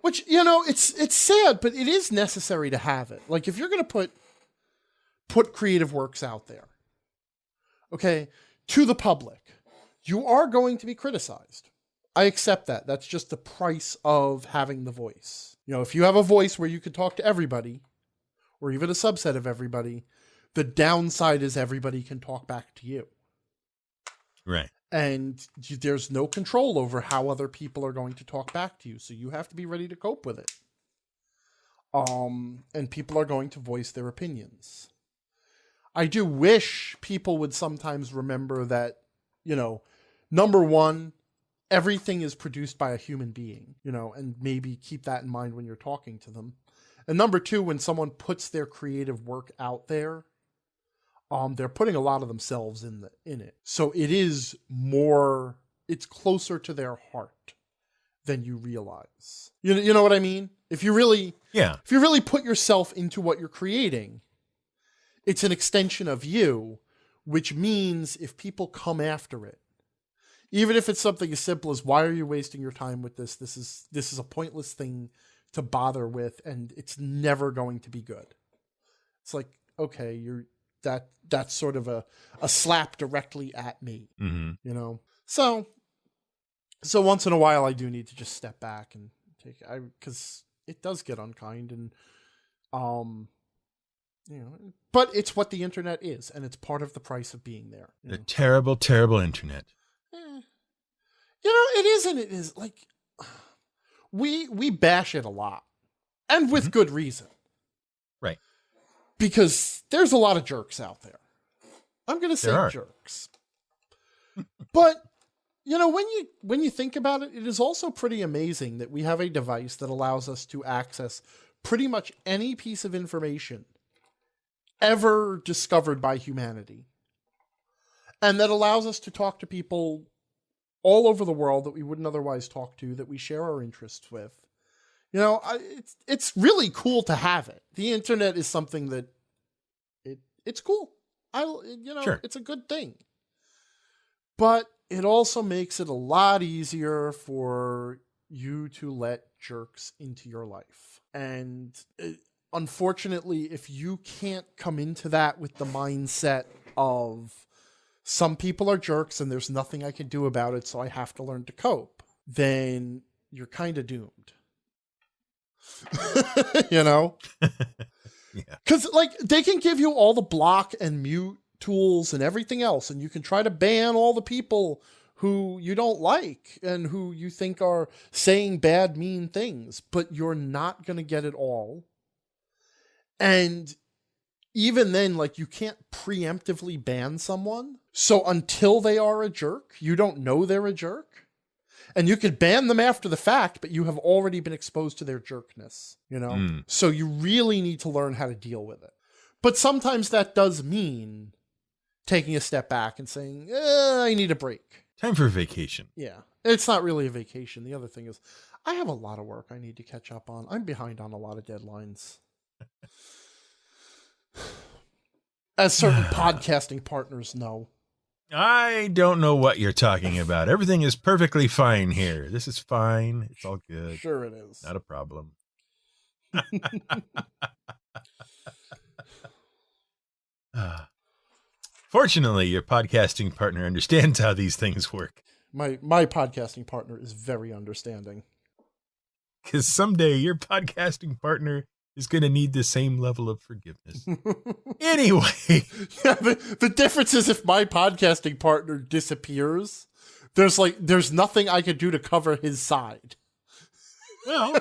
which, it's sad, but it is necessary to have it. Like if you're going to put creative works out there, okay, to the public, you are going to be criticized. I accept that. That's just the price of having the voice. If you have a voice where you can talk to everybody, or even a subset of everybody, the downside is everybody can talk back to you. Right. And there's no control over how other people are going to talk back to you. So you have to be ready to cope with it. And people are going to voice their opinions. I do wish people would sometimes remember that, number one, everything is produced by a human being, and maybe keep that in mind when you're talking to them. And number two, when someone puts their creative work out there, they're putting a lot of themselves in it. So it's closer to their heart than you realize. You know what I mean? If you really put yourself into what you're creating, it's an extension of you, which means if people come after it, even if it's something as simple as, why are you wasting your time with this? This is a pointless thing to bother with, and it's never going to be good. It's like, okay, that's sort of a slap directly at me, So once in a while I do need to just step back and because it does get unkind, and but it's what the internet is, and it's part of the price of being there. The terrible, terrible internet. It is, and it is like we bash it a lot, and with good reason. Right. Because there's a lot of jerks out there. I'm going to say jerks. But, when you think about it, it is also pretty amazing that we have a device that allows us to access pretty much any piece of information ever discovered by humanity. And that allows us to talk to people all over the world that we wouldn't otherwise talk to, that we share our interests with. You know, it's really cool to have it. The internet is something that it's cool. Sure. It's a good thing. But it also makes it a lot easier for you to let jerks into your life. And unfortunately, if you can't come into that with the mindset of some people are jerks and there's nothing I can do about it, so I have to learn to cope, then you're kind of doomed. You know? Yeah. Because, like, they can give you all the block and mute tools and everything else, and you can try to ban all the people who you don't like and who you think are saying bad, mean things, but you're not going to get it all. And even then, like, you can't preemptively ban someone. So until they are a jerk, you don't know they're a jerk. And you could ban them after the fact, but you have already been exposed to their jerkness, you know? So you really need to learn how to deal with it. But sometimes that does mean taking a step back and saying, I need a break. Time for vacation. Yeah. It's not really a vacation. The other thing is, I have a lot of work I need to catch up on. I'm behind on a lot of deadlines. As certain podcasting partners know. I don't know what you're talking about. Everything is perfectly fine here. This is fine. It's all good. Sure it is. Not a problem. Fortunately, your podcasting partner understands how these things work. My podcasting partner is very understanding. Because someday your podcasting partner is going to need the same level of forgiveness. Anyway. Yeah, the difference is if my podcasting partner disappears, there's nothing I could do to cover his side. Well,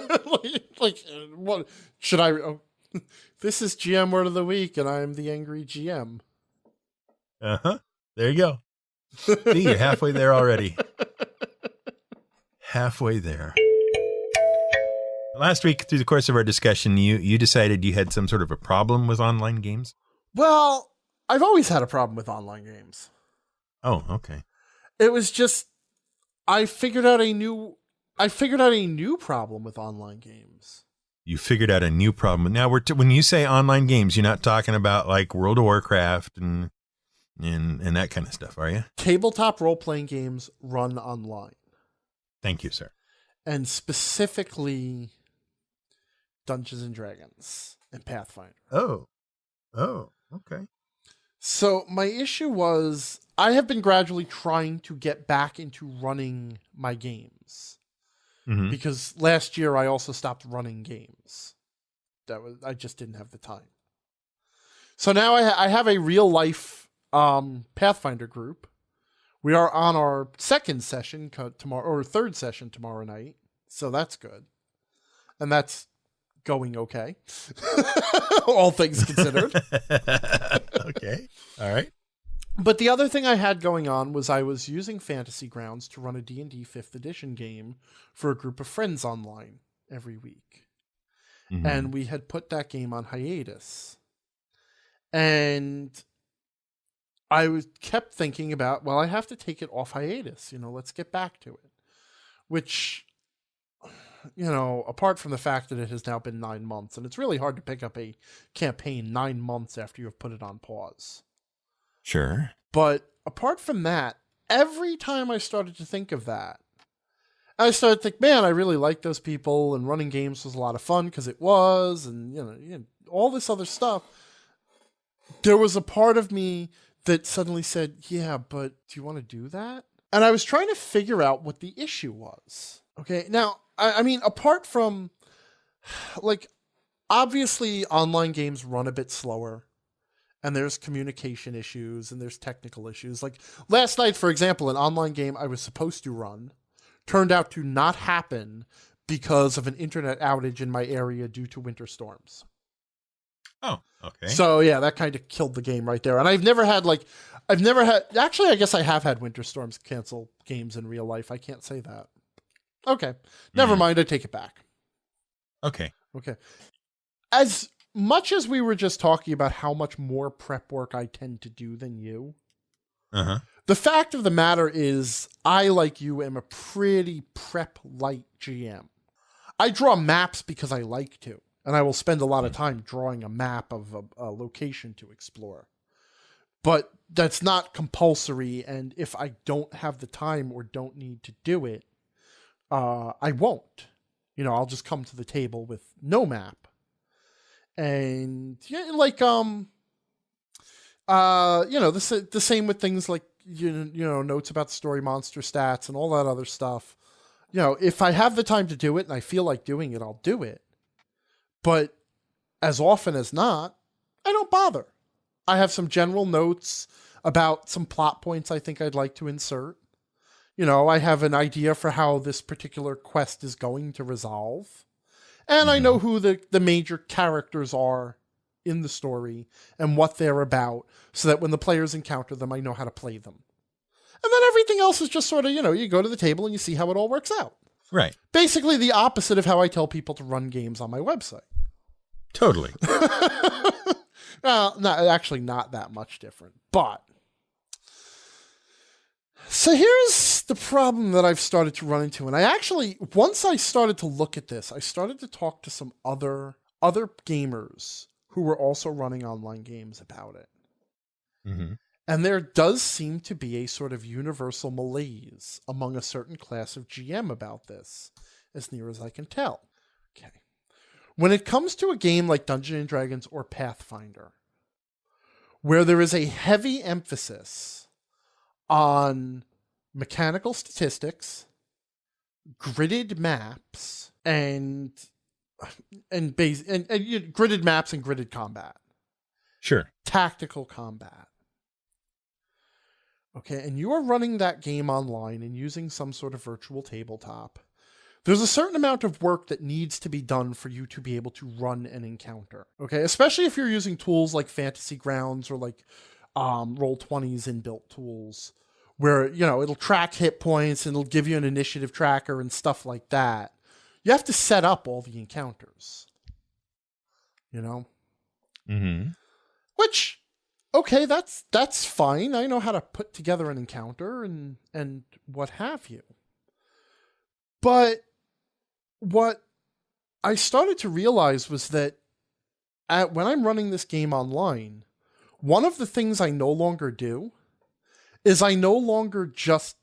what should I? Oh, this is GM Word of the Week, and I'm the angry GM. There you go. See, you're halfway there already. Halfway there. Last week, through the course of our discussion, you decided you had some sort of a problem with online games? Well, I've always had a problem with online games. Oh, okay. It was just I figured out a new problem with online games. You figured out a new problem. Now, when you say online games, you're not talking about like World of Warcraft and that kind of stuff, are you? Tabletop role-playing games run online. Thank you, sir. And specifically Dungeons and Dragons and Pathfinder. Oh, okay. So my issue was I have been gradually trying to get back into running my games. Mm-hmm. Because last year I also stopped running games. I just didn't have the time. So now I have a real life Pathfinder group. We are on our second session tomorrow, or third session tomorrow night. So that's good. And that's going okay. All things considered. Okay. All right. But the other thing I had going on was I was using Fantasy Grounds to run a D&D 5th edition game for a group of friends online every week. Mm-hmm. And we had put that game on hiatus. And I kept thinking about, well, I have to take it off hiatus. Let's get back to it. Which, apart from the fact that it has now been 9 months, and it's really hard to pick up a campaign 9 months after you have put it on pause. Sure. But apart from that, every time I started to think of that, I started to think, man, I really like those people, and running games was a lot of fun because it was, and all this other stuff. There was a part of me that suddenly said, yeah, but do you want to do that? And I was trying to figure out what the issue was. Okay, now, I mean, apart from, obviously online games run a bit slower. And there's communication issues and there's technical issues. Like last night, for example, an online game I was supposed to run turned out to not happen because of an internet outage in my area due to winter storms. Oh, okay. So yeah, that kind of killed the game right there. And actually, I guess I have had winter storms cancel games in real life. I can't say that. Okay. Never mind. I take it back. Okay. Okay. As much as we were just talking about how much more prep work I tend to do than you, the fact of the matter is I, like you, am a pretty prep light GM. I draw maps because I like to, and I will spend a lot of time drawing a map of a location to explore. But that's not compulsory, and if I don't have the time or don't need to do it, I won't. I'll just come to the table with no map. And the same with things like notes about the story, monster stats, and all that other stuff. If I have the time to do it and I feel like doing it, I'll do it. But as often as not, I don't bother. I have some general notes about some plot points I think I'd like to insert. I have an idea for how this particular quest is going to resolve. And I know who the major characters are in the story and what they're about, so that when the players encounter them, I know how to play them. And then everything else is just sort of, you go to the table and you see how it all works out. Right. Basically the opposite of how I tell people to run games on my website. Totally. Well, not that much different, but... So here's the problem that I've started to run into. And once I started to look at this, I started to talk to some other gamers who were also running online games about it. Mm-hmm. And there does seem to be a sort of universal malaise among a certain class of GM about this, as near as I can tell. Okay. When it comes to a game like Dungeons & Dragons or Pathfinder, where there is a heavy emphasis on mechanical statistics, gridded maps, and gridded maps and gridded combat. Sure. Tactical combat. Okay, and you are running that game online and using some sort of virtual tabletop. There's a certain amount of work that needs to be done for you to be able to run an encounter. Okay, especially if you're using tools like Fantasy Grounds or like Roll20's inbuilt tools, where, it'll track hit points and it'll give you an initiative tracker and stuff like that. You have to set up all the encounters. Mm-hmm. Which, okay, that's fine. I know how to put together an encounter and what have you. But what I started to realize was that when I'm running this game online, one of the things I no longer do is I no longer just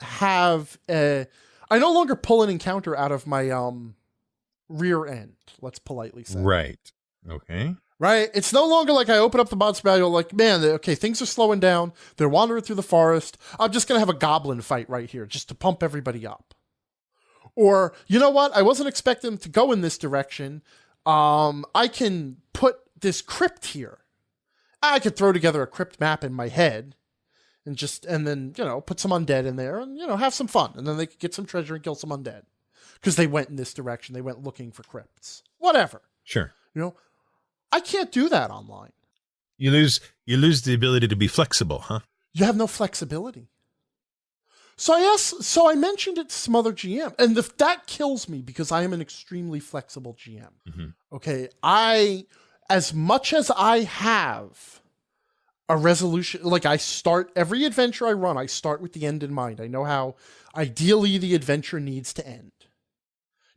have I no longer pull an encounter out of my rear end, let's politely say. Right. Okay. Right? It's no longer like I open up the monster manual like, man, okay, things are slowing down. They're wandering through the forest. I'm just going to have a goblin fight right here just to pump everybody up. Or, you know what? I wasn't expecting them to go in this direction. I can put this crypt here. I could throw together a crypt map in my head and then, put some undead in there and, have some fun. And then they could get some treasure and kill some undead because they went in this direction. They went looking for crypts, whatever. Sure. I can't do that online. You lose the ability to be flexible, huh? You have no flexibility. So I mentioned it to some other GM, and that kills me because I am an extremely flexible GM. Mm-hmm. Okay. As much as I have a resolution, like I start every adventure I run, I start with the end in mind. I know how ideally the adventure needs to end.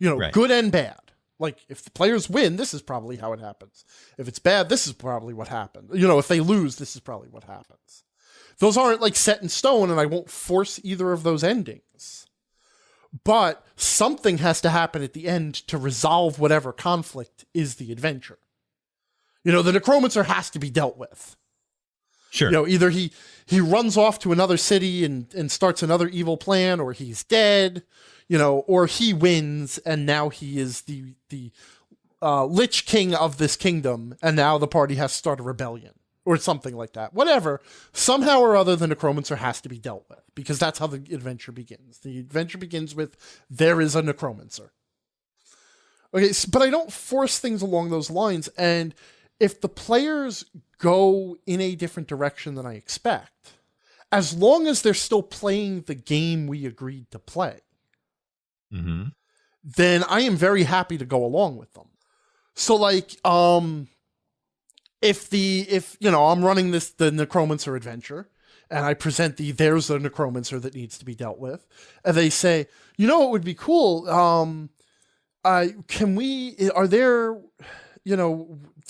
Right. Good and bad. Like, if the players win, this is probably how it happens. If it's bad, this is probably what happened. If they lose, this is probably what happens. Those aren't, like, set in stone, and I won't force either of those endings. But something has to happen at the end to resolve whatever conflict is the adventure. The necromancer has to be dealt with. Sure. Either he runs off to another city and starts another evil plan, or he's dead. Or he wins, and now he is the Lich King of this kingdom, and now the party has to start a rebellion, or something like that. Whatever. Somehow or other, the necromancer has to be dealt with, because that's how the adventure begins. The adventure begins with, there is a necromancer. Okay, but I don't force things along those lines, and if the players go in a different direction than I expect, as long as they're still playing the game we agreed to play, mm-hmm. then I am very happy to go along with them. So like, if I'm running the Necromancer adventure, and I present there's a Necromancer that needs to be dealt with, and they say, what would be cool? Are there,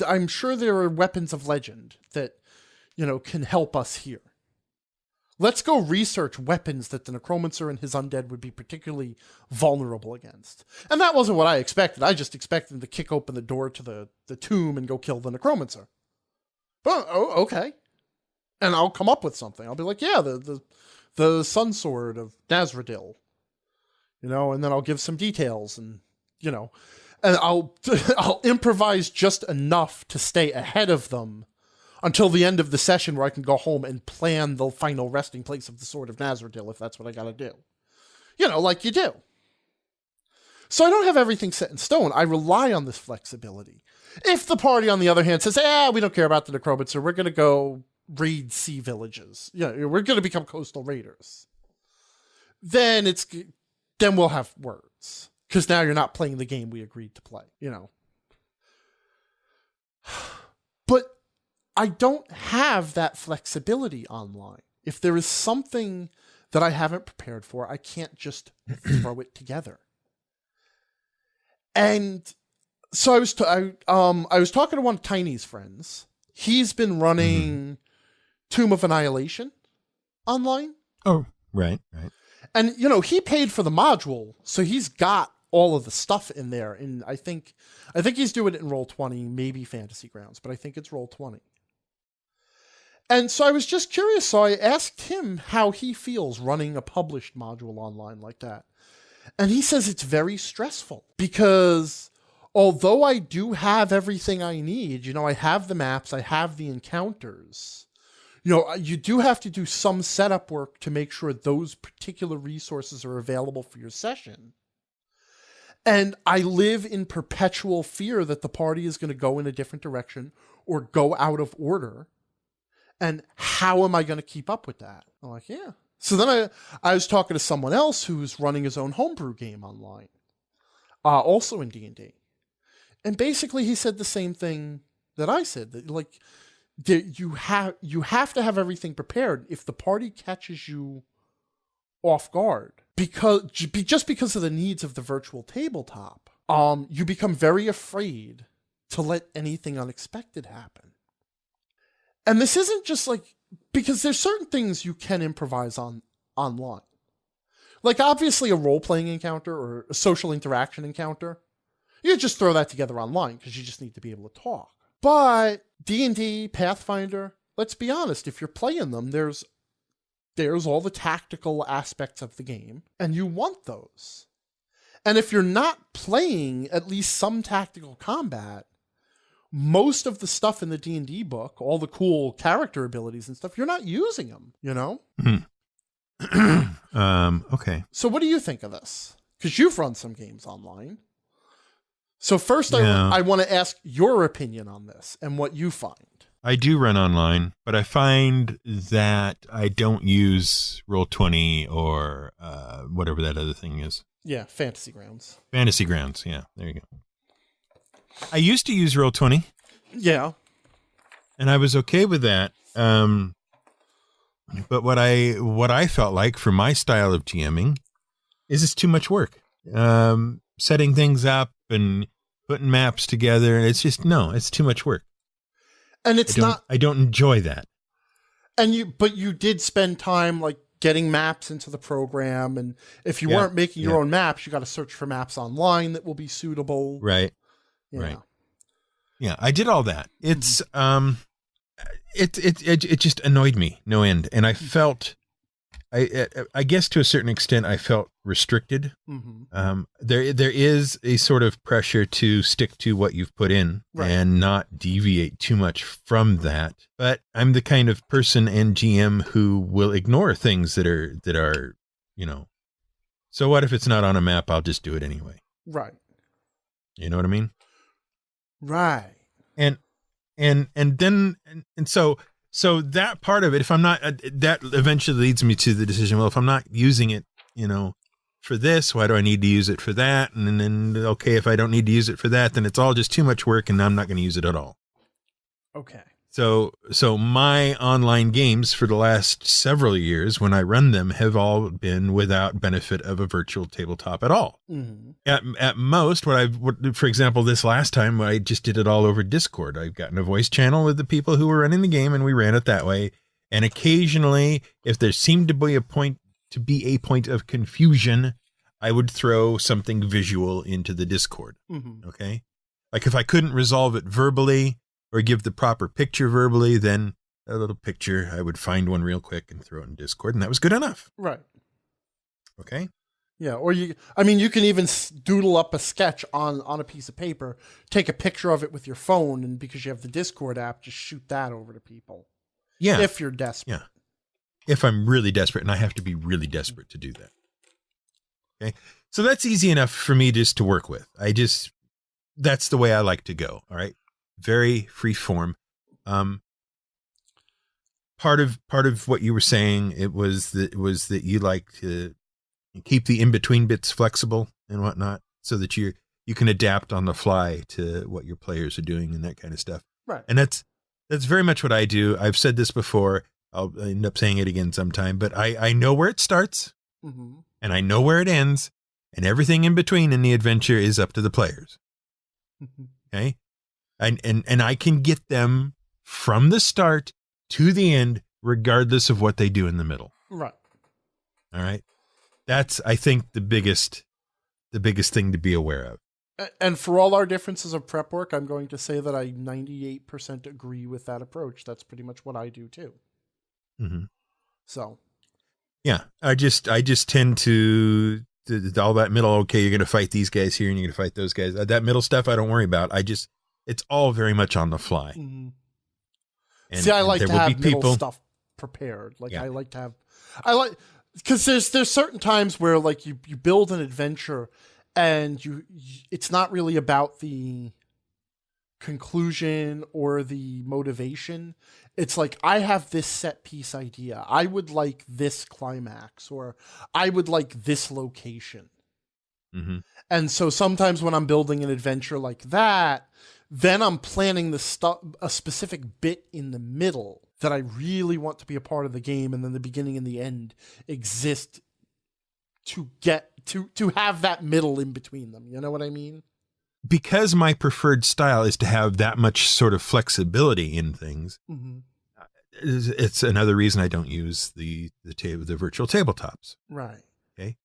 I'm sure there are weapons of legend that, can help us here. Let's go research weapons that the Necromancer and his undead would be particularly vulnerable against. And that wasn't what I expected. I just expected them to kick open the door to the tomb and go kill the Necromancer. But, okay. And I'll come up with something. I'll be like, yeah, the Sun Sword of Nazradil. And then I'll give some details and, and I'll improvise just enough to stay ahead of them until the end of the session where I can go home and plan the final resting place of the Sword of Nazradil, if that's what I gotta do. Like you do. So I don't have everything set in stone. I rely on this flexibility. If the party, on the other hand, says, we don't care about the Necromancer, we're gonna go raid sea villages. We're gonna become coastal raiders. Then we'll have words. Because now you're not playing the game we agreed to play, But I don't have that flexibility online. If there is something that I haven't prepared for, I can't just throw it together. And so I was talking to one of Tiny's friends. He's been running Tomb of Annihilation online. Oh, right. And he paid for the module, so he's got all of the stuff in there. And I think he's doing it in Roll20, maybe Fantasy Grounds, but I think it's Roll20. And so I was just curious, so I asked him how he feels running a published module online like that. And he says it's very stressful because although I do have everything I need, I have the maps, I have the encounters, you do have to do some setup work to make sure those particular resources are available for your session. And I live in perpetual fear that the party is going to go in a different direction or go out of order. And how am I going to keep up with that? I'm like, yeah. So then I was talking to someone else who's running his own homebrew game online, also in D&D. And basically he said the same thing that I said, that like you have to have everything prepared if the party catches you off guard, just because of the needs of the virtual tabletop. You become very afraid to let anything unexpected happen. And this isn't just like, because there's certain things you can improvise online. Like obviously a role-playing encounter or a social interaction encounter, you just throw that together online because you just need to be able to talk. But D&D, Pathfinder, let's be honest, if you're playing them, there's all the tactical aspects of the game, and you want those. And if you're not playing at least some tactical combat, most of the stuff in the D&D book, all the cool character abilities and stuff, you're not using them, Okay. So what do you think of this? Because you've run some games online. So first, I want to ask your opinion on this and what you find. I do run online, but I find that I don't use Roll20 or whatever that other thing is. Yeah, Fantasy Grounds. Fantasy Grounds, yeah, there you go. I used to use Roll20. Yeah. And I was okay with that. But what I felt like for my style of GMing is it's too much work. Setting things up and putting maps together. It's just, it's too much work. And I don't enjoy that. But you did spend time like getting maps into the program. And if you weren't making your own maps, you got to search for maps online that will be suitable. Right. Yeah. Right. Yeah, I did all that. It's it just annoyed me no end, and I felt, I guess to a certain extent, I felt restricted. Mm-hmm. There is a sort of pressure to stick to what you've put in and not deviate too much from that. But I'm the kind of person and GM who will ignore things that are So what if it's not on a map? I'll just do it anyway. Right. You know what I mean? Right. And so that part of it, if I'm not, that eventually leads me to the decision, well, if I'm not using it, for this? Why do I need to use it for that? And then, okay, if I don't need to use it for that, then it's all just too much work and I'm not going to use it at all. Okay. So my online games for the last several years, when I run them, have all been without benefit of a virtual tabletop at all. Mm-hmm. At most, for example, this last time, I just did it all over Discord. I've gotten a voice channel with the people who were running the game, and we ran it that way. And occasionally, if there seemed to be a point of confusion, I would throw something visual into the Discord. Mm-hmm. Okay, like if I couldn't resolve it verbally or give the proper picture verbally, then a little picture, I would find one real quick and throw it in Discord, and that was good enough. Right. Okay. Yeah, or you can even doodle up a sketch on a piece of paper, take a picture of it with your phone, and because you have the Discord app, just shoot that over to people. Yeah. If you're desperate. Yeah. If I'm really desperate, and I have to be really desperate to do that. Okay. So that's easy enough for me just to work with. That's the way I like to go. All right. Very free form. Part of what you were saying, it was that you like to keep the in-between bits flexible and whatnot, so that you can adapt on the fly to what your players are doing and that kind of stuff. Right. And that's very much what I do. I've said this before. I'll end up saying it again sometime, but I know where it starts, mm-hmm. and I know where it ends, and everything in between in the adventure is up to the players. Okay. And I can get them from the start to the end, regardless of what they do in the middle. Right. All right. That's, I think, the biggest thing to be aware of. And for all our differences of prep work, I'm going to say that I 98% agree with that approach. That's pretty much what I do too. Mm-hmm. So. Yeah. I just tend to all that middle. Okay. You're going to fight these guys here and you're going to fight those guys. That middle stuff, I don't worry about. It's all very much on the fly. Mm-hmm. And, see, I like to have middle people, stuff prepared. Like yeah. Because there's certain times where like you build an adventure and it's not really about the conclusion or the motivation. It's like, I have this set piece idea. I would like this climax, or I would like this location. Mm-hmm. And so sometimes when I'm building an adventure like that, then I'm planning a specific bit in the middle that I really want to be a part of the game, and then the beginning and the end exist to get to have that middle in between them. You know what I mean? Because my preferred style is to have that much sort of flexibility in things. Mm-hmm. It's another reason I don't use the virtual tabletops. Right. Okay.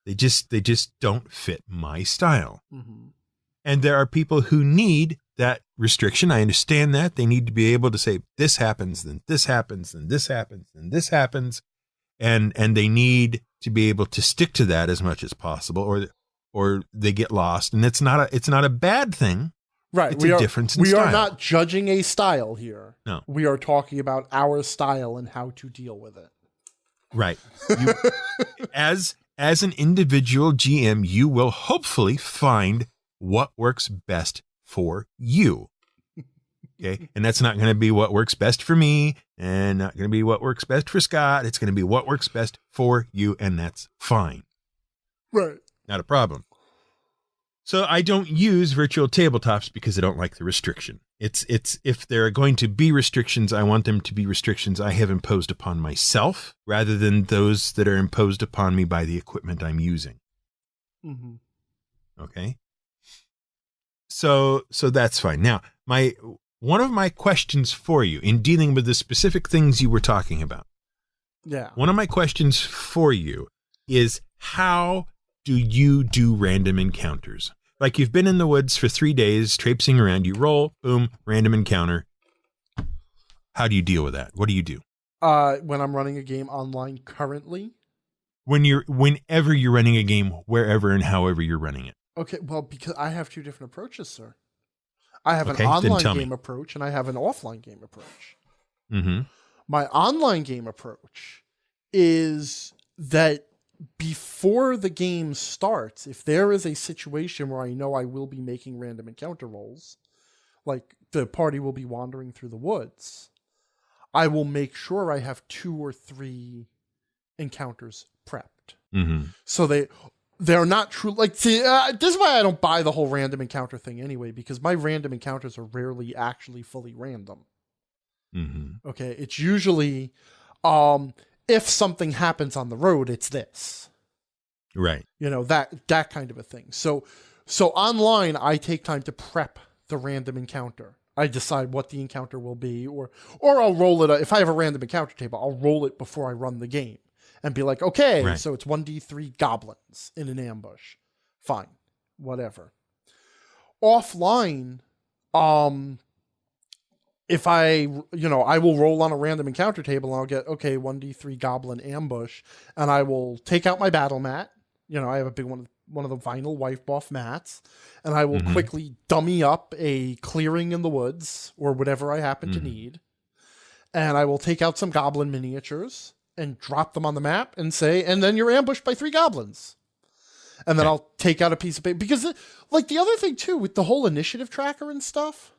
They just don't fit my style. Mm-hmm. And there are people who need that restriction. I understand that. They need to be able to say, this happens, then this happens, then this happens, then this happens. And they need to be able to stick to that as much as possible, or they get lost. And it's not a bad thing. Right. It's a difference in style. We are not judging a style here. No. We are talking about our style and how to deal with it. Right. As an individual GM, you will hopefully find what works best for you. Okay. And that's not going to be what works best for me, and not going to be what works best for Scott. It's going to be what works best for you. And that's fine. Right. Not a problem. So I don't use virtual tabletops because I don't like the restriction. It's if there are going to be restrictions, I want them to be restrictions I have imposed upon myself rather than those that are imposed upon me by the equipment I'm using. Mm-hmm. Okay. So that's fine. Now, one of my questions for you in dealing with the specific things you were talking about. Yeah. One of my questions for you is, how do you do random encounters? Like, you've been in the woods for 3 days, traipsing around, you roll, boom, random encounter. How do you deal with that? What do you do? When I'm running a game online currently. Whenever you're running a game, wherever and however you're running it. Okay, well, because I have two different approaches, sir. I have an then online tell game me. approach, and I have an offline game approach. Mm-hmm. My online game approach is that before the game starts, if there is a situation where I know I will be making random encounter rolls, like the party will be wandering through the woods, I will make sure I have 2 or 3 encounters prepped. Mm-hmm. So they're not true. Like, see, this is why I don't buy the whole random encounter thing anyway, because my random encounters are rarely actually fully random. Mm-hmm. Okay, it's usually, if something happens on the road, it's this. Right. That kind of a thing. So online, I take time to prep the random encounter. I decide what the encounter will be, or I'll roll it. If I have a random encounter table, I'll roll it before I run the game and be like, okay, right. So it's 1d3 goblins in an ambush. Fine. Whatever. Offline, if I will roll on a random encounter table and I'll get, okay, 1d3 goblin ambush, and I will take out my battle mat. I have a big one of the vinyl wipe off mats, and I will quickly dummy up a clearing in the woods or whatever I happen to need. And I will take out some goblin miniatures and drop them on the map and say, and then you're ambushed by 3 goblins. And then I'll take out a piece of paper. Because, the other thing, too, with the whole initiative tracker and stuff,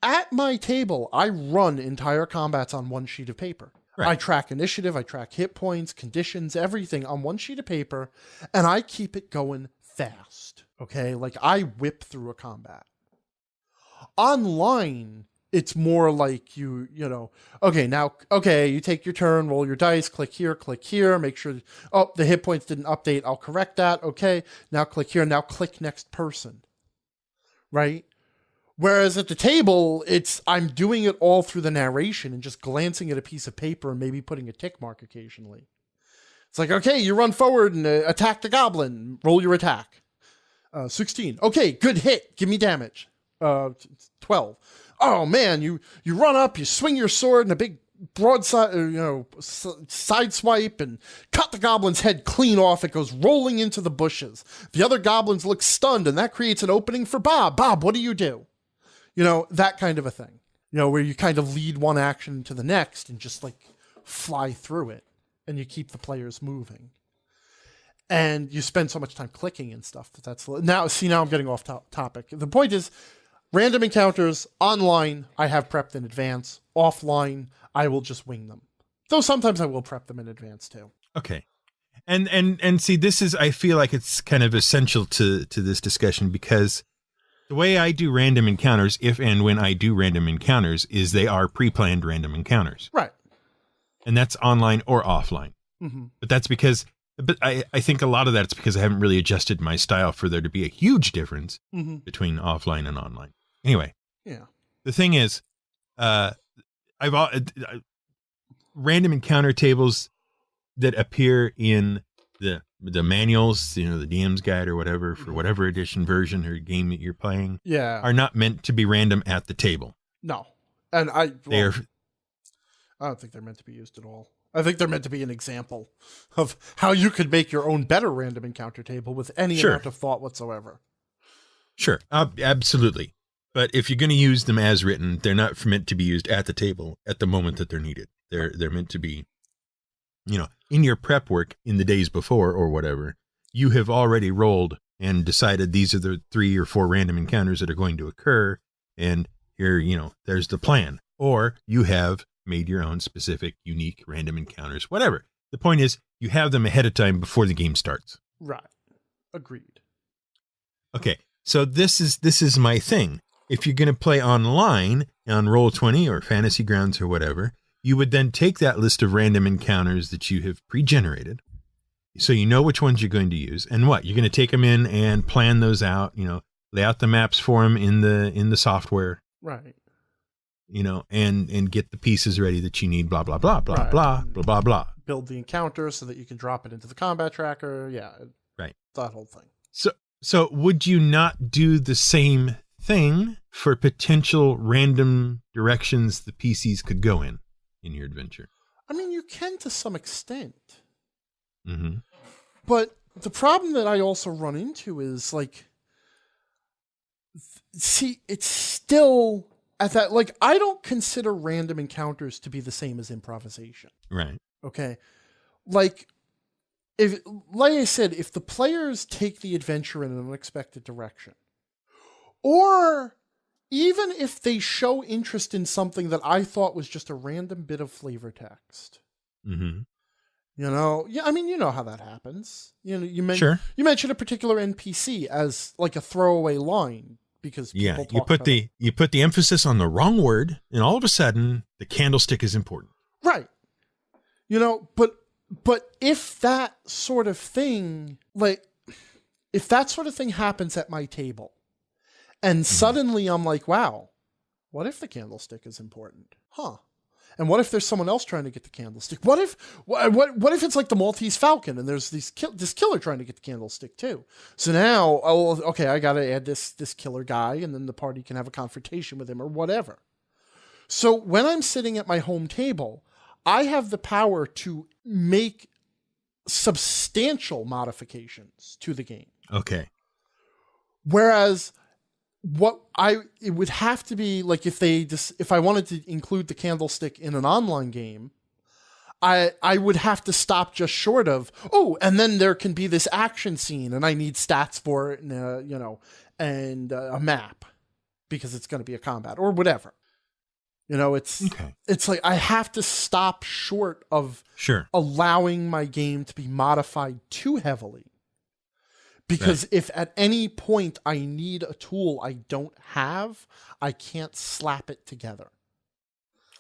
at my table, I run entire combats on one sheet of paper. Right. I track initiative, I track hit points, conditions, everything on one sheet of paper, and I keep it going fast. Okay? I whip through a combat. Online, it's more like you take your turn, roll your dice, click here, make sure, the hit points didn't update, I'll correct that. Okay, now click here, now click next person. Right? Whereas at the table, I'm doing it all through the narration and just glancing at a piece of paper and maybe putting a tick mark occasionally. It's like, okay, you run forward and attack the goblin. Roll your attack. 16. Okay, good hit. Give me damage. 12. Oh man, you run up, you swing your sword and a big broadside, side swipe and cut the goblin's head clean off. It goes rolling into the bushes. The other goblins look stunned, and that creates an opening for Bob. Bob, what do you do? That kind of a thing, where you kind of lead one action to the next and just fly through it, and you keep the players moving. And you spend so much time clicking and stuff. Now I'm getting off topic. The point is, random encounters online, I have prepped in advance. Offline, I will just wing them. Though sometimes I will prep them in advance too. Okay. And see, this is, I feel like it's kind of essential to this discussion, because the way I do random encounters, if and when I do random encounters, is they are pre-planned random encounters. Right. And that's online or offline. Mm-hmm. But that's because, I think a lot of that's because I haven't really adjusted my style for there to be a huge difference between offline and online. Anyway. Yeah. The thing is, random encounter tables that appear in the manuals, the DM's guide or whatever, for whatever edition version or game that you're playing, are not meant to be random at the table. No. And I don't think they're meant to be used at all. I think they're meant to be an example of how you could make your own better random encounter table with any amount of thought whatsoever. Sure. Absolutely. But if you're going to use them as written, they're not meant to be used at the table at the moment that they're needed. They're meant to be, in your prep work in the days before or whatever, you have already rolled and decided these are the 3 or 4 random encounters that are going to occur. And here, there's the plan. Or you have made your own specific, unique random encounters, whatever. The point is, you have them ahead of time before the game starts. Right. Agreed. Okay. So this is my thing. If you're going to play online on Roll20 or Fantasy Grounds or whatever, you would then take that list of random encounters that you have pre-generated, so you know which ones you're going to use, and what you're going to take them in and plan those out. Lay out the maps for them in the software, right? And get the pieces ready that you need. Blah blah blah blah blah blah blah blah. Build the encounter so that you can drop it into the combat tracker. Yeah, right. That whole thing. So would you not do the same thing for potential random directions the PCs could go in your adventure? I mean, you can to some extent. Mm-hmm. But the problem that I also run into is it's still at that, I don't consider random encounters to be the same as improvisation. Right. Okay. Like I said, if the players take the adventure in an unexpected direction, or even if they show interest in something that I thought was just a random bit of flavor text, Yeah, I mean, you know how that happens. Sure. You mentioned a particular NPC as like a throwaway line because people talk about it. You put the emphasis on the wrong word, and all of a sudden the candlestick is important. Right. But if that sort of thing, happens at my table, and suddenly I'm like, wow, what if the candlestick is important? Huh. And what if there's someone else trying to get the candlestick? What if it's like the Maltese Falcon and there's this killer trying to get the candlestick too? So now, I got to add this killer guy, and then the party can have a confrontation with him or whatever. So when I'm sitting at my home table, I have the power to make substantial modifications to the game. Okay. Whereas it would have to be like if I wanted to include the candlestick in an online game, I would have to stop just short of, and then there can be this action scene and I need stats for it and a map because it's going to be a combat or whatever. It's like I have to stop short of allowing my game to be modified too heavily. Because if at any point I need a tool I don't have, I can't slap it together.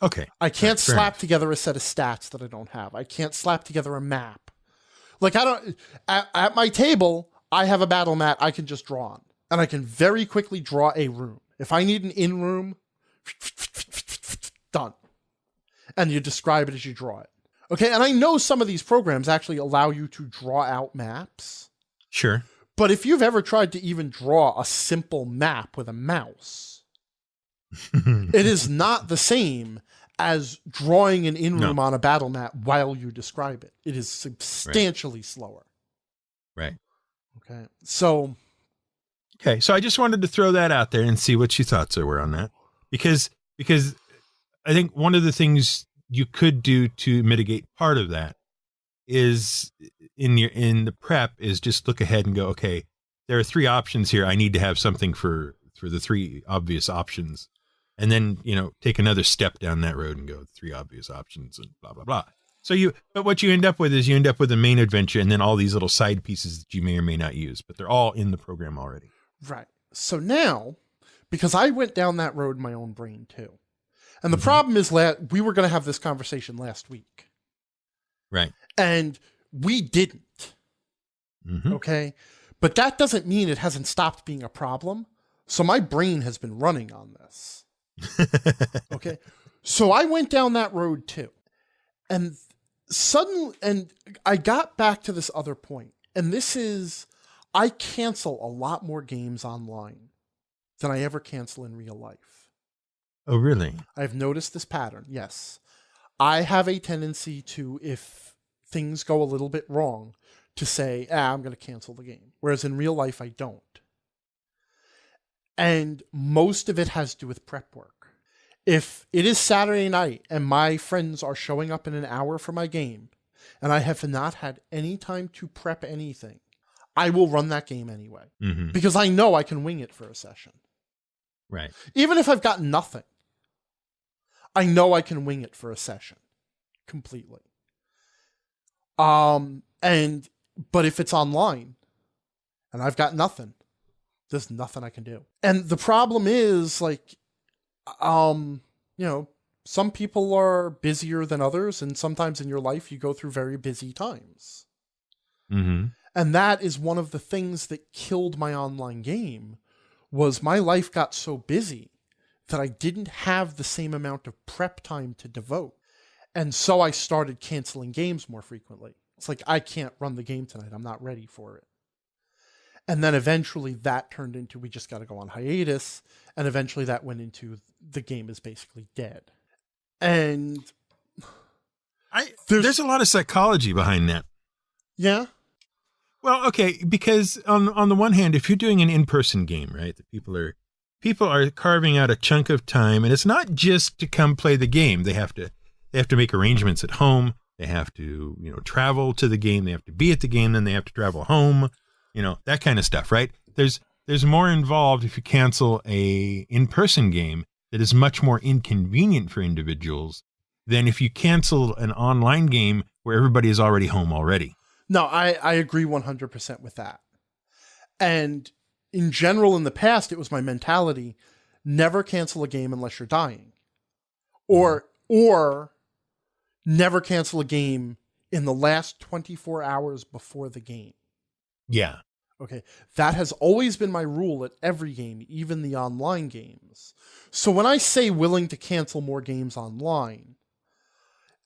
Okay. I can't slap together a set of stats that I don't have. I can't slap together a map. Like at my table, I have a battle mat I can just draw on. And I can very quickly draw a room. If I need an in-room, done. And you describe it as you draw it. Okay, and I know some of these programs actually allow you to draw out maps. Sure. But if you've ever tried to even draw a simple map with a mouse, it is not the same as drawing an in-room on a battle map while you describe it. It is substantially slower. Right. Okay. So I just wanted to throw that out there and see what your thoughts were on that. Because I think one of the things you could do to mitigate part of that is in the prep is just look ahead and go, okay, there are 3 options here. I need to have something for the 3 obvious options. And then, take another step down that road and go 3 obvious options and blah, blah, blah. But what you end up with is the main adventure and then all these little side pieces that you may or may not use, but they're all in the program already. Right. So now, because I went down that road in my own brain too. And the problem is we were going to have this conversation last week. Right. And we didn't. Okay. But that doesn't mean it hasn't stopped being a problem. So my brain has been running on this. Okay. So I went down that road too. And I got back to this other point. And this is, I cancel a lot more games online than I ever cancel in real life. Oh, really? I've noticed this pattern. Yes. I have a tendency to, if things go a little bit wrong, to say, I'm going to cancel the game. Whereas in real life, I don't. And most of it has to do with prep work. If it is Saturday night and my friends are showing up in an hour for my game, and I have not had any time to prep anything, I will run that game anyway. Because I know I can wing it for a session. Right. Even if I've got nothing, I know I can wing it for a session completely. But if it's online and I've got nothing, there's nothing I can do. And the problem is some people are busier than others, and sometimes in your life you go through very busy times. And that is one of the things that killed my online game, was my life got so busy that I didn't have the same amount of prep time to devote. And so I started canceling games more frequently. It's like, I can't run the game tonight. I'm not ready for it. And then eventually that turned into, we just got to go on hiatus. And eventually that went into, the game is basically dead. And there's a lot of psychology behind that. Yeah. Well, okay, because on the one hand, if you're doing an in-person game, right, the people are carving out a chunk of time, and it's not just to come play the game. They have to make arrangements at home. They have to, travel to the game. They have to be at the game. Then they have to travel home, that kind of stuff, right? There's more involved if you cancel a in-person game that is much more inconvenient for individuals than if you cancel an online game where everybody is already home already. No, I agree 100% with that. And in general, in the past, it was my mentality, never cancel a game unless you're dying. Or never cancel a game in the last 24 hours before the game. Yeah. Okay. That has always been my rule at every game, even the online games. So when I say willing to cancel more games online,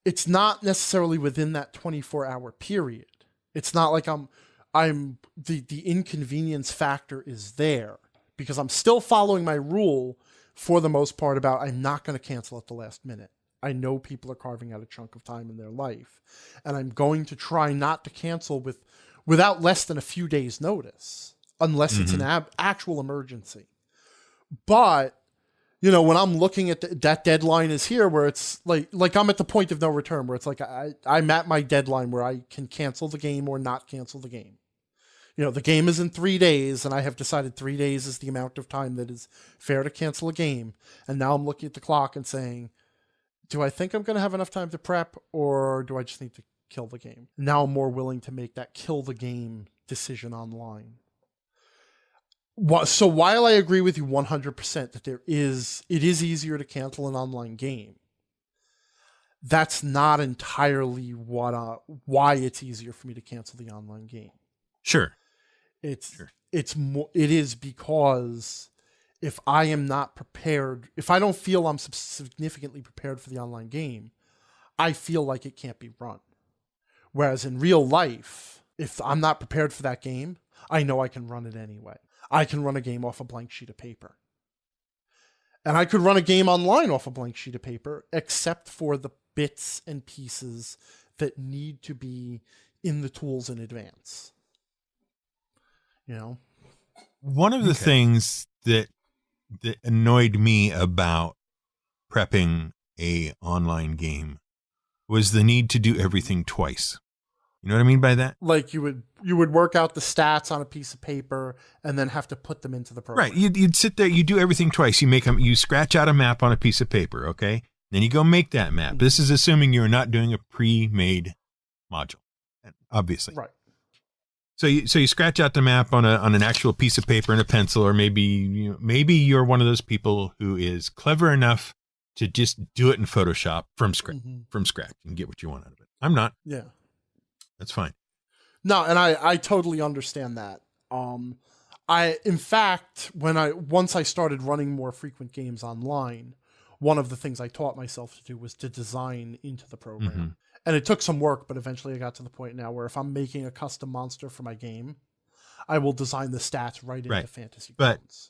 it's not necessarily within that 24-hour period. It's not like the inconvenience factor is there because I'm still following my rule for the most part about I'm not going to cancel at the last minute. I know people are carving out a chunk of time in their life, and I'm going to try not to cancel without less than a few days' notice, unless it's an actual emergency. But when I'm looking at that deadline is here, where it's like I'm at the point of no return, where it's like I'm at my deadline where I can cancel the game or not cancel the game. The game is in 3 days, and I have decided 3 days is the amount of time that is fair to cancel a game. And now I'm looking at the clock and saying, do I think I'm going to have enough time to prep, or do I just need to kill the game? Now I'm more willing to make that kill the game decision online. So while I agree with you 100% that it is easier to cancel an online game, that's not entirely why it's easier for me to cancel the online game. Sure. It is because if I am not prepared, if I don't feel I'm significantly prepared for the online game, I feel like it can't be run. Whereas in real life, if I'm not prepared for that game, I know I can run it anyway. I can run a game off a blank sheet of paper. And I could run a game online off a blank sheet of paper, except for the bits and pieces that need to be in the tools in advance. One of the things that annoyed me about prepping a online game was the need to do everything twice. You know what I mean by that? Like you would work out the stats on a piece of paper and then have to put them into the program. Right. You'd sit there, you do everything twice. You scratch out a map on a piece of paper, okay? Then you go make that map. This is assuming you're not doing a pre-made module, obviously. Right. So you scratch out the map on an actual piece of paper and a pencil, or maybe you're one of those people who is clever enough to just do it in Photoshop from scratch and get what you want out of it. I'm not. Yeah. That's fine. No, and I totally understand that. In fact, once I started running more frequent games online, one of the things I taught myself to do was to design into the program. Mm-hmm. And it took some work, but eventually I got to the point now where if I'm making a custom monster for my game, I will design the stats right into Fantasy Grounds.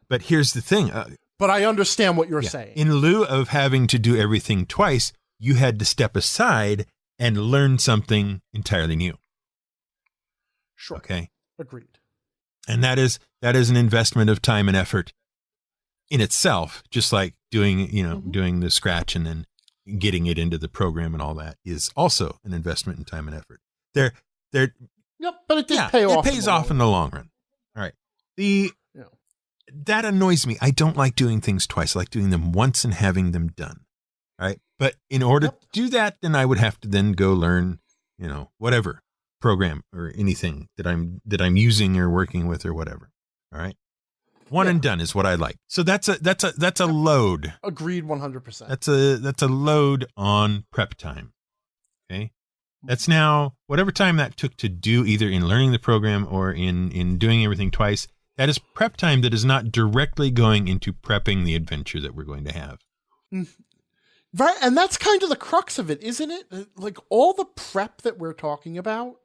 But here's the thing. But I understand what you're saying. In lieu of having to do everything twice, you had to step aside and learn something entirely new. Sure. Okay. Agreed. And that is an investment of time and effort in itself, just like doing the scratch and then getting it into the program and all that is also an investment in time and effort. But it did pay off. It pays off in the long run. All right. That annoys me. I don't like doing things twice. I like doing them once and having them done. All right. But in order to do that, then I would have to then go learn, whatever program or anything that I'm using or working with or whatever. All right. One and done is what I like. So that's a load. Agreed 100%. That's a load on prep time. Okay. That's now whatever time that took to do either in learning the program or in doing everything twice. That is prep time that is not directly going into prepping the adventure that we're going to have. Right. And that's kind of the crux of it, isn't it? Like all the prep that we're talking about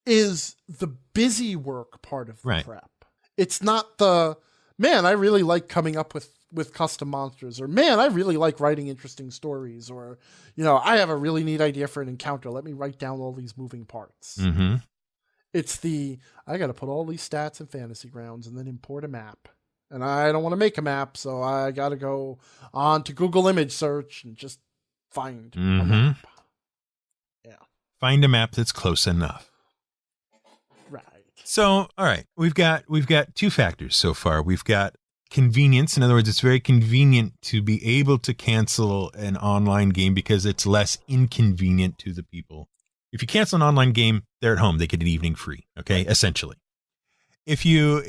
is the busy work part of the prep. It's not the, man, I really like coming up with custom monsters, or man, I really like writing interesting stories, or, I have a really neat idea for an encounter. Let me write down all these moving parts. Mm-hmm. It's I got to put all these stats in Fantasy Grounds and then import a map. And I don't want to make a map, so I got to go on to Google image search and just find a map. Yeah. Find a map that's close enough. Right. So, all right, we've got two factors so far. We've got convenience. In other words, it's very convenient to be able to cancel an online game because it's less inconvenient to the people. If you cancel an online game, they're at home. They get an evening free. Okay. Essentially. If you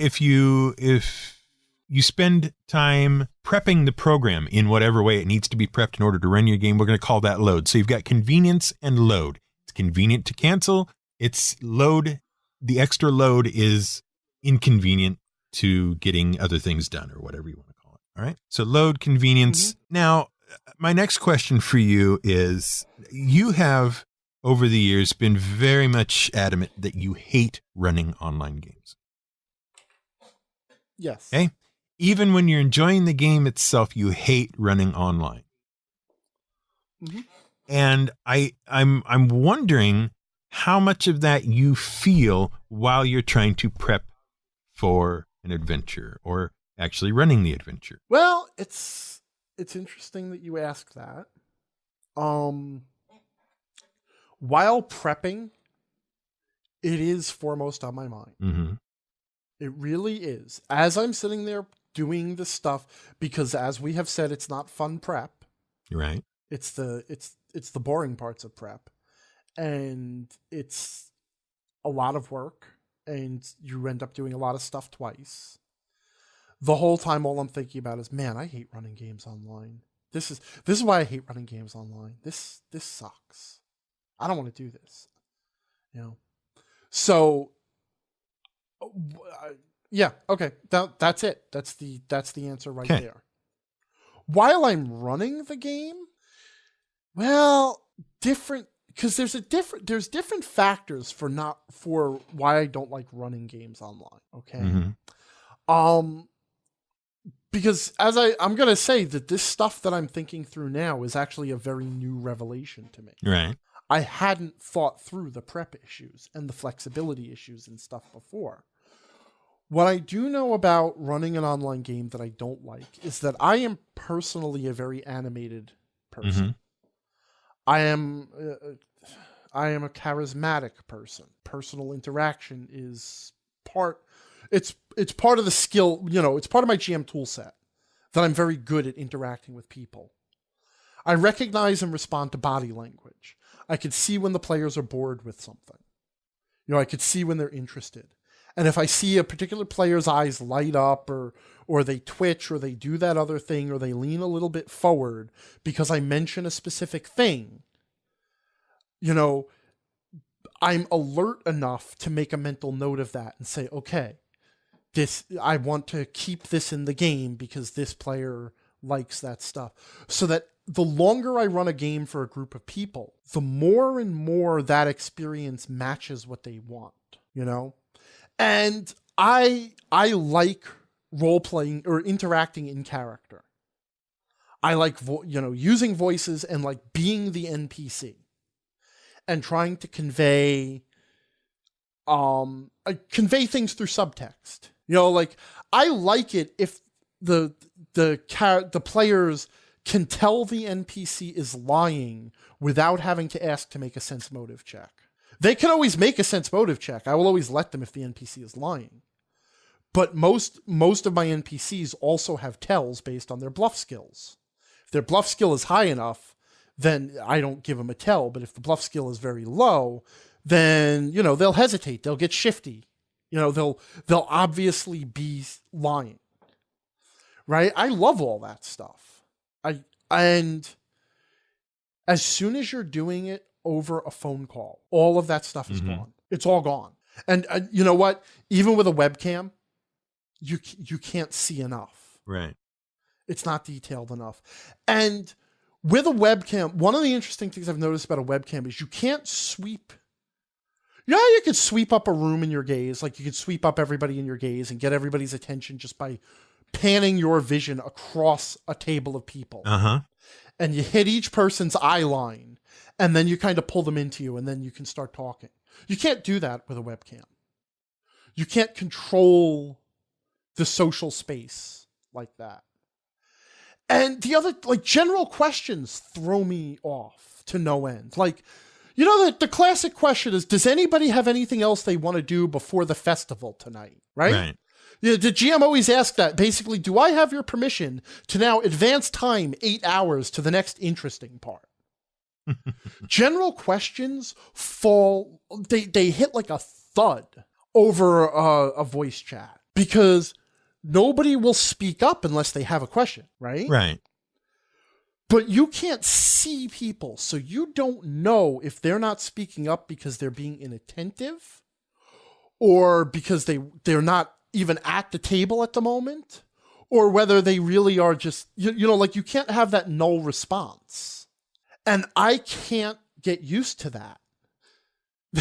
spend time prepping the program in whatever way it needs to be prepped in order to run your game, we're going to call that load. So you've got convenience and load. It's convenient to cancel. It's load. The extra load is inconvenient to getting other things done or whatever you want to call it. All right. So load, convenience. Mm-hmm. Now, my next question for you is, you have over the years been very much adamant that you hate running online games. Yes. Okay. Even when you're enjoying the game itself, you hate running online. Mm-hmm. And I'm wondering how much of that you feel while you're trying to prep for an adventure or actually running the adventure. Well, it's interesting that you ask that. While prepping, it is foremost on my mind. Mm-hmm. It really is. As I'm sitting there doing the stuff, because as we have said, it's not fun prep. Right. It's the boring parts of prep. And it's a lot of work, and you end up doing a lot of stuff twice. The whole time, all I'm thinking about is, man, I hate running games online. This is why I hate running games online. This sucks. I don't want to do this. You know. So, yeah, okay, that's it. That's the answer right there. While I'm running the game, well, different. Because there's different factors for why I don't like running games online. Okay. Mm-hmm. Because I'm going to say that this stuff that I'm thinking through now is actually a very new revelation to me. Right. I hadn't thought through the prep issues and the flexibility issues and stuff before. What I do know about running an online game that I don't like is that I am personally a very animated person. Mm-hmm. I am a charismatic person. Personal interaction is it's part of the skill, it's part of my GM tool set that I'm very good at interacting with people. I recognize and respond to body language. I could see when the players are bored with something. I could see when they're interested. And if I see a particular player's eyes light up or they twitch or they do that other thing or they lean a little bit forward because I mention a specific thing, I'm alert enough to make a mental note of that and say, okay, I want to keep this in the game because this player likes that stuff. So that the longer I run a game for a group of people, the more and more that experience matches what they want, And I like role-playing or interacting in character. I like, using voices and like being the NPC and trying to convey things through subtext. I like it if the players can tell the NPC is lying without having to ask to make a sense motive check. They can always make a sense motive check. I will always let them if the NPC is lying. But most of my NPCs also have tells based on their bluff skills. If their bluff skill is high enough, then I don't give them a tell. But if the bluff skill is very low, then, they'll hesitate. They'll get shifty. They'll obviously be lying. Right? I love all that stuff. And as soon as you're doing it over a phone call, all of that stuff is gone. It's all gone. And you know what? Even with a webcam, you can't see enough. Right. It's not detailed enough. And with a webcam, one of the interesting things I've noticed about a webcam is you can't sweep. You could sweep up a room in your gaze. Like you could sweep up everybody in your gaze and get everybody's attention just by panning your vision across a table of people. Uh-huh. And you hit each person's eye line and then you kind of pull them into you and then you can start talking. You can't do that with a webcam. You can't control the social space like that. And the other, general questions throw me off to no end. The classic question is, does anybody have anything else they want to do before the festival tonight? Right? Yeah, the GM always asks that. Basically, do I have your permission to now advance time 8 hours to the next interesting part? General questions fall, they hit like a thud over a voice chat because nobody will speak up unless they have a question, right? Right. But you can't see people, so you don't know if they're not speaking up because they're being inattentive or because they're not even at the table at the moment, or whether they really are just, you know, like you can't have that null response. And I can't get used to that.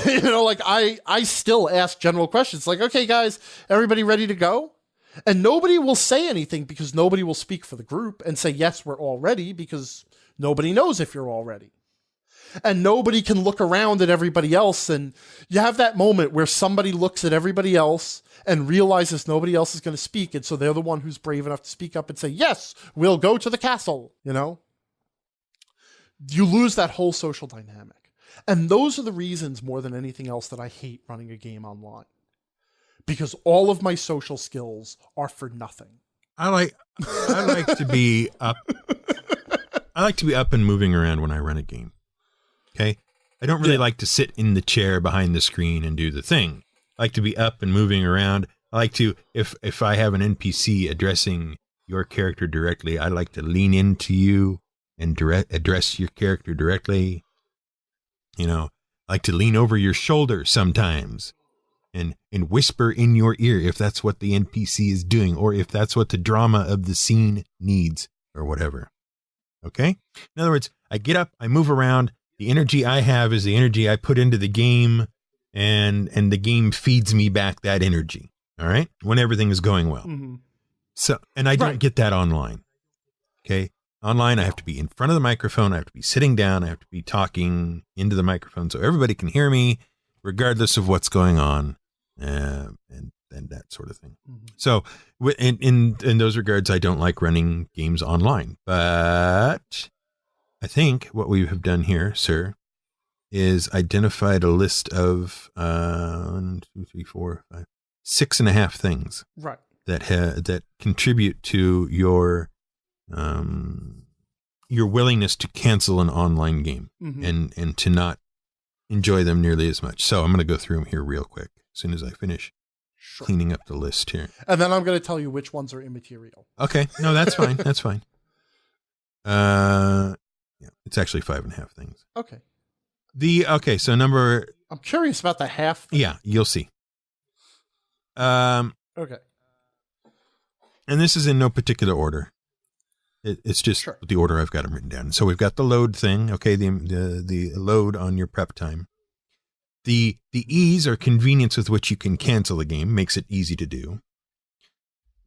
You know, like I still ask general questions like, okay, guys, everybody ready to go? And nobody will say anything because nobody will speak for the group and say, yes, we're all ready, because nobody knows if you're all ready. And nobody can look around at everybody else. And you have that moment where somebody looks at everybody else and realizes nobody else is going to speak. And so they're the one who's brave enough to speak up and say, yes, we'll go to the castle. You know, you lose that whole social dynamic. And those are the reasons more than anything else that I hate running a game online. Because all of my social skills are for nothing. I like to be up. I like to be up and moving around when I run a game. Okay. I don't really like to sit in the chair behind the screen and do the thing. I like to be up and moving around. I like to, if I have an NPC addressing your character directly, I like to lean into you and address your character directly. You know, I like to lean over your shoulder sometimes. And whisper in your ear if that's what the NPC is doing, or if that's what the drama of the scene needs, or whatever. Okay? In other words, I get up, I move around. The energy I have is the energy I put into the game, and the game feeds me back that energy. All right? When everything is going well. Mm-hmm. So, and I don't get that online. Okay? Online, I have to be in front of the microphone. I have to be sitting down. I have to be talking into the microphone so everybody can hear me, regardless of what's going on. And that sort of thing. Mm-hmm. So in those regards, I don't like running games online, but I think what we have done here, sir, is identified a list of 1, 2, 3, 4, 5, 6.5 things, right, that contribute to your willingness to cancel an online game, mm-hmm. and to not enjoy them nearly as much. So I'm going to go through them here real quick as soon as I finish cleaning up the list here. And then I'm going to tell you which ones are immaterial. Okay. No, that's fine. That's fine. Yeah, it's actually 5.5 things. Okay. So I'm curious about the half thing. Yeah, you'll see. Okay. And this is in no particular order. It's just the order I've got them written down. So we've got the load thing. Okay. The load on your prep time. The ease or convenience with which you can cancel a game makes it easy to do.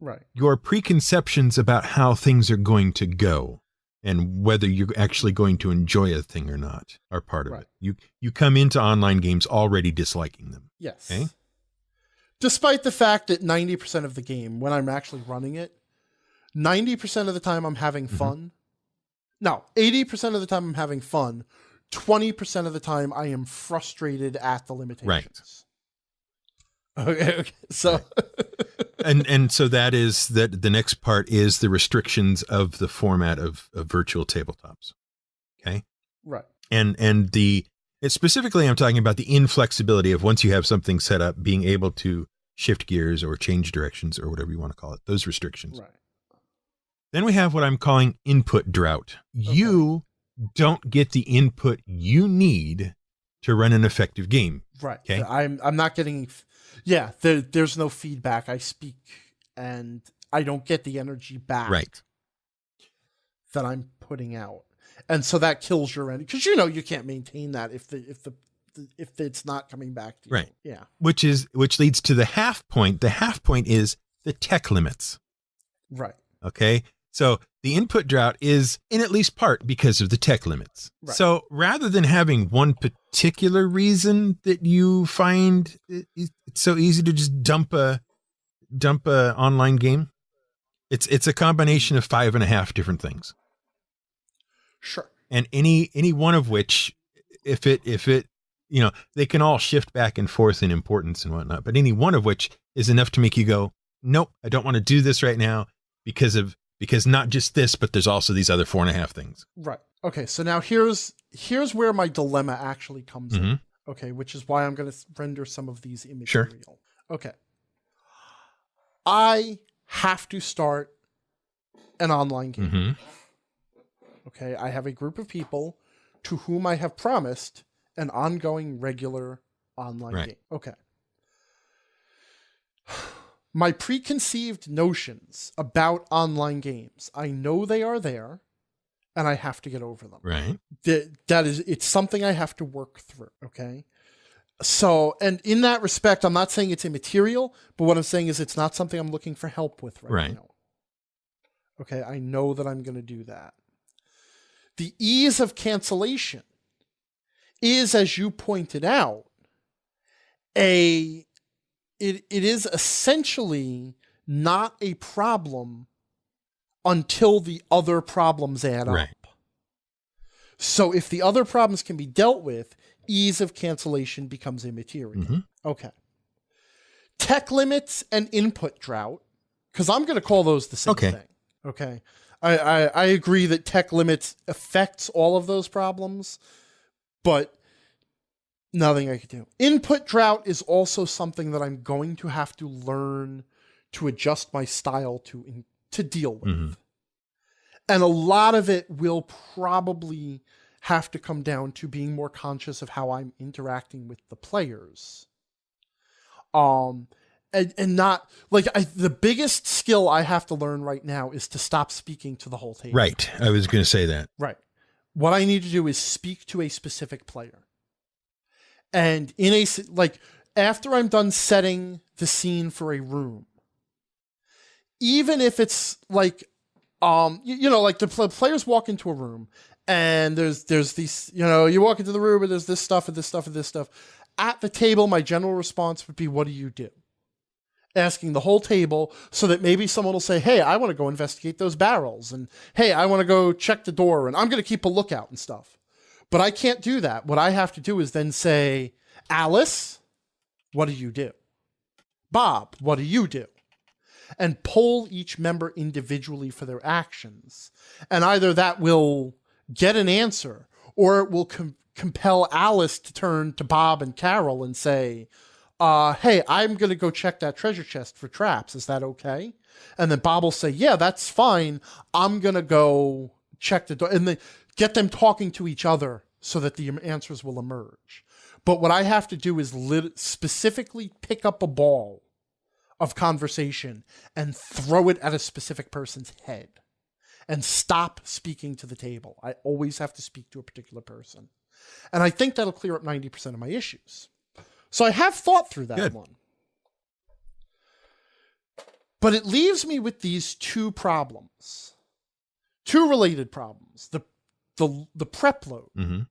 Right. Your preconceptions about how things are going to go and whether you're actually going to enjoy a thing or not are part of it. You come into online games already disliking them. Yes. Okay? Despite the fact that 90% of the game, when I'm actually running it, 90% of the time I'm having fun. No, 80% of the time I'm having fun. 20% of the time I am frustrated at the limitations. Right. Okay. So, and so that is that. The next part is the restrictions of the format of virtual tabletops. Okay. Right. And specifically, I'm talking about the inflexibility of once you have something set up, being able to shift gears or change directions or whatever you want to call it. Those restrictions. Right. Then we have what I'm calling input drought. Okay. You don't get the input you need to run an effective game. Right. Okay. I'm not getting. Yeah. There's no feedback. I speak and I don't get the energy back. Right. That I'm putting out, and so that kills your energy because you can't maintain that if it's not coming back to you. Right. Yeah. Which leads to the half point. The half point is the tech limits. Right. Okay. So the input drought is in at least part because of the tech limits. Right. So rather than having one particular reason that you find it's so easy to just dump a online game, it's a combination of 5.5 different things. Sure. And any one of which, if it they can all shift back and forth in importance and whatnot, but any one of which is enough to make you go, nope, I don't want to do this right now because not just this, but there's also these other 4.5 things. Right. Okay. So now here's where my dilemma actually comes in. Okay. Which is why I'm going to render some of these immaterial. Sure. Okay. I have to start an online game. Okay. I have a group of people to whom I have promised an ongoing regular online game. Okay. My preconceived notions about online games, I know they are there and I have to get over them. Right. It's something I have to work through. Okay. So, and in that respect, I'm not saying it's immaterial, but what I'm saying is it's not something I'm looking for help with right now. Okay. I know that I'm going to do that. The ease of cancellation is, as you pointed out, it is essentially not a problem until the other problems add up. So if the other problems can be dealt with, ease of cancellation becomes immaterial. Okay. Tech limits and input drought, because I'm going to call those the same thing. Okay. I agree that tech limits affects all of those problems, but nothing I could do. Input drought is also something that I'm going to have to learn to adjust my style to deal with. And a lot of it will probably have to come down to being more conscious of how I'm interacting with the players. And not like the biggest skill I have to learn right now is to stop speaking to the whole table. Right. I was going to say that. Right. What I need to do is speak to a specific player. And after I'm done setting the scene for a room, even if it's like, the players walk into a room and there's these, you walk into the room and there's this stuff and this stuff and this stuff. At the table, my general response would be, what do you do? Asking the whole table so that maybe someone will say, hey, I want to go investigate those barrels. And hey, I want to go check the door and I'm going to keep a lookout and stuff. But I can't do that. What I have to do is then say, Alice, what do you do? Bob, what do you do? And poll each member individually for their actions. And either that will get an answer or it will compel Alice to turn to Bob and Carol and say, hey, I'm going to go check that treasure chest for traps. Is that okay? And then Bob will say, yeah, that's fine. I'm going to go check the door. And then get them talking to each other so that the answers will emerge. But what I have to do is specifically pick up a ball of conversation and throw it at a specific person's head and stop speaking to the table. I always have to speak to a particular person. And I think that'll clear up 90% of my issues. So I have thought through that one. But it leaves me with these two problems. Two related problems. The prep load,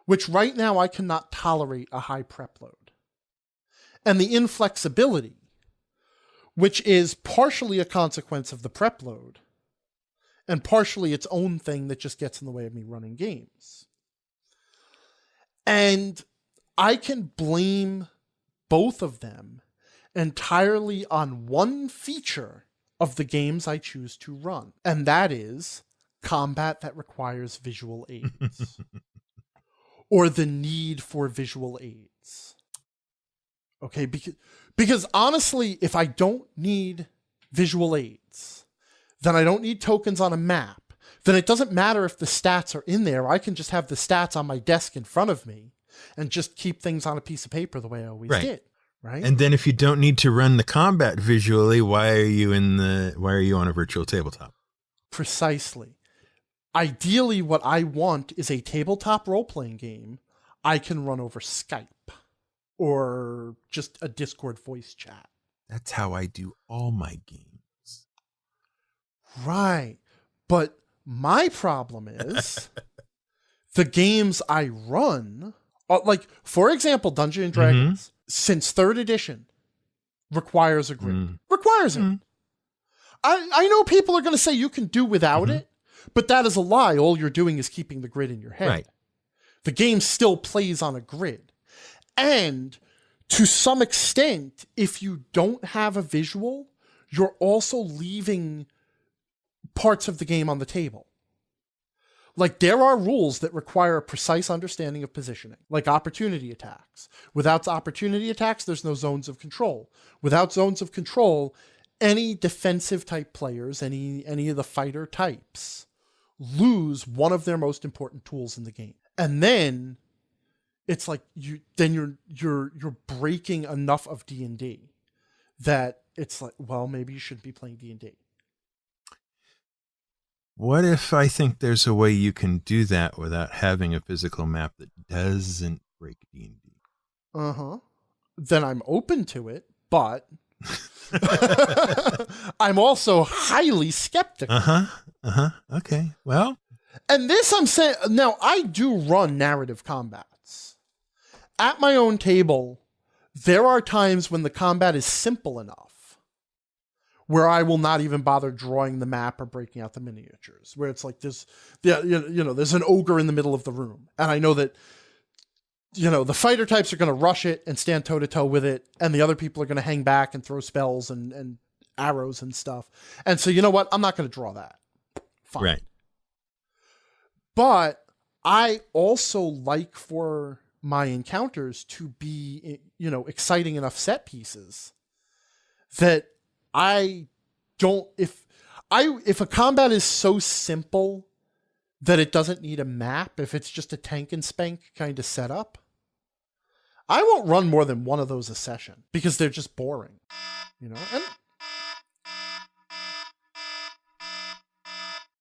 which right now I cannot tolerate a high prep load. And the inflexibility, which is partially a consequence of the prep load and partially its own thing that just gets in the way of me running games. And I can blame both of them entirely on one feature of the games I choose to run, and that is combat that requires visual aids or the need for visual aids. Okay, because honestly, if I don't need visual aids, then I don't need tokens on a map. Then it doesn't matter if the stats are in there. I can just have the stats on my desk in front of me and just keep things on a piece of paper the way I always did. Right. And then if you don't need to run the combat visually, why are you on a virtual tabletop? Precisely. Ideally, what I want is a tabletop role-playing game I can run over Skype or just a Discord voice chat. That's how I do all my games. Right. But my problem is the games I run, like, for example, Dungeons and Dragons, since 3rd edition, requires a grid. Requires it. I know people are going to say you can do without it, but that is a lie. All you're doing is keeping the grid in your head. Right. The game still plays on a grid. And to some extent, if you don't have a visual, you're also leaving parts of the game on the table. Like, there are rules that require a precise understanding of positioning, like opportunity attacks. Without opportunity attacks, there's no zones of control. Without zones of control, any defensive type players, any of the fighter types, lose one of their most important tools in the game. And then it's like you're breaking enough of D&D that it's like, well, maybe you shouldn't be playing D&D. What if I think there's a way you can do that without having a physical map that doesn't break D&D? Then I'm open to it, but I'm also highly skeptical. Okay. Well, and this I'm saying, now I do run narrative combats. At my own table, there are times when the combat is simple enough where I will not even bother drawing the map or breaking out the miniatures, where it's like there's an ogre in the middle of the room. And I know that, the fighter types are going to rush it and stand toe to toe with it. And the other people are going to hang back and throw spells and arrows and stuff. And so, you know what? I'm not going to draw that. Fine. Right. But I also like for my encounters to be, exciting enough set pieces that I don't, if a combat is so simple that it doesn't need a map, if it's just a tank and spank kind of setup, I won't run more than one of those a session because they're just boring, And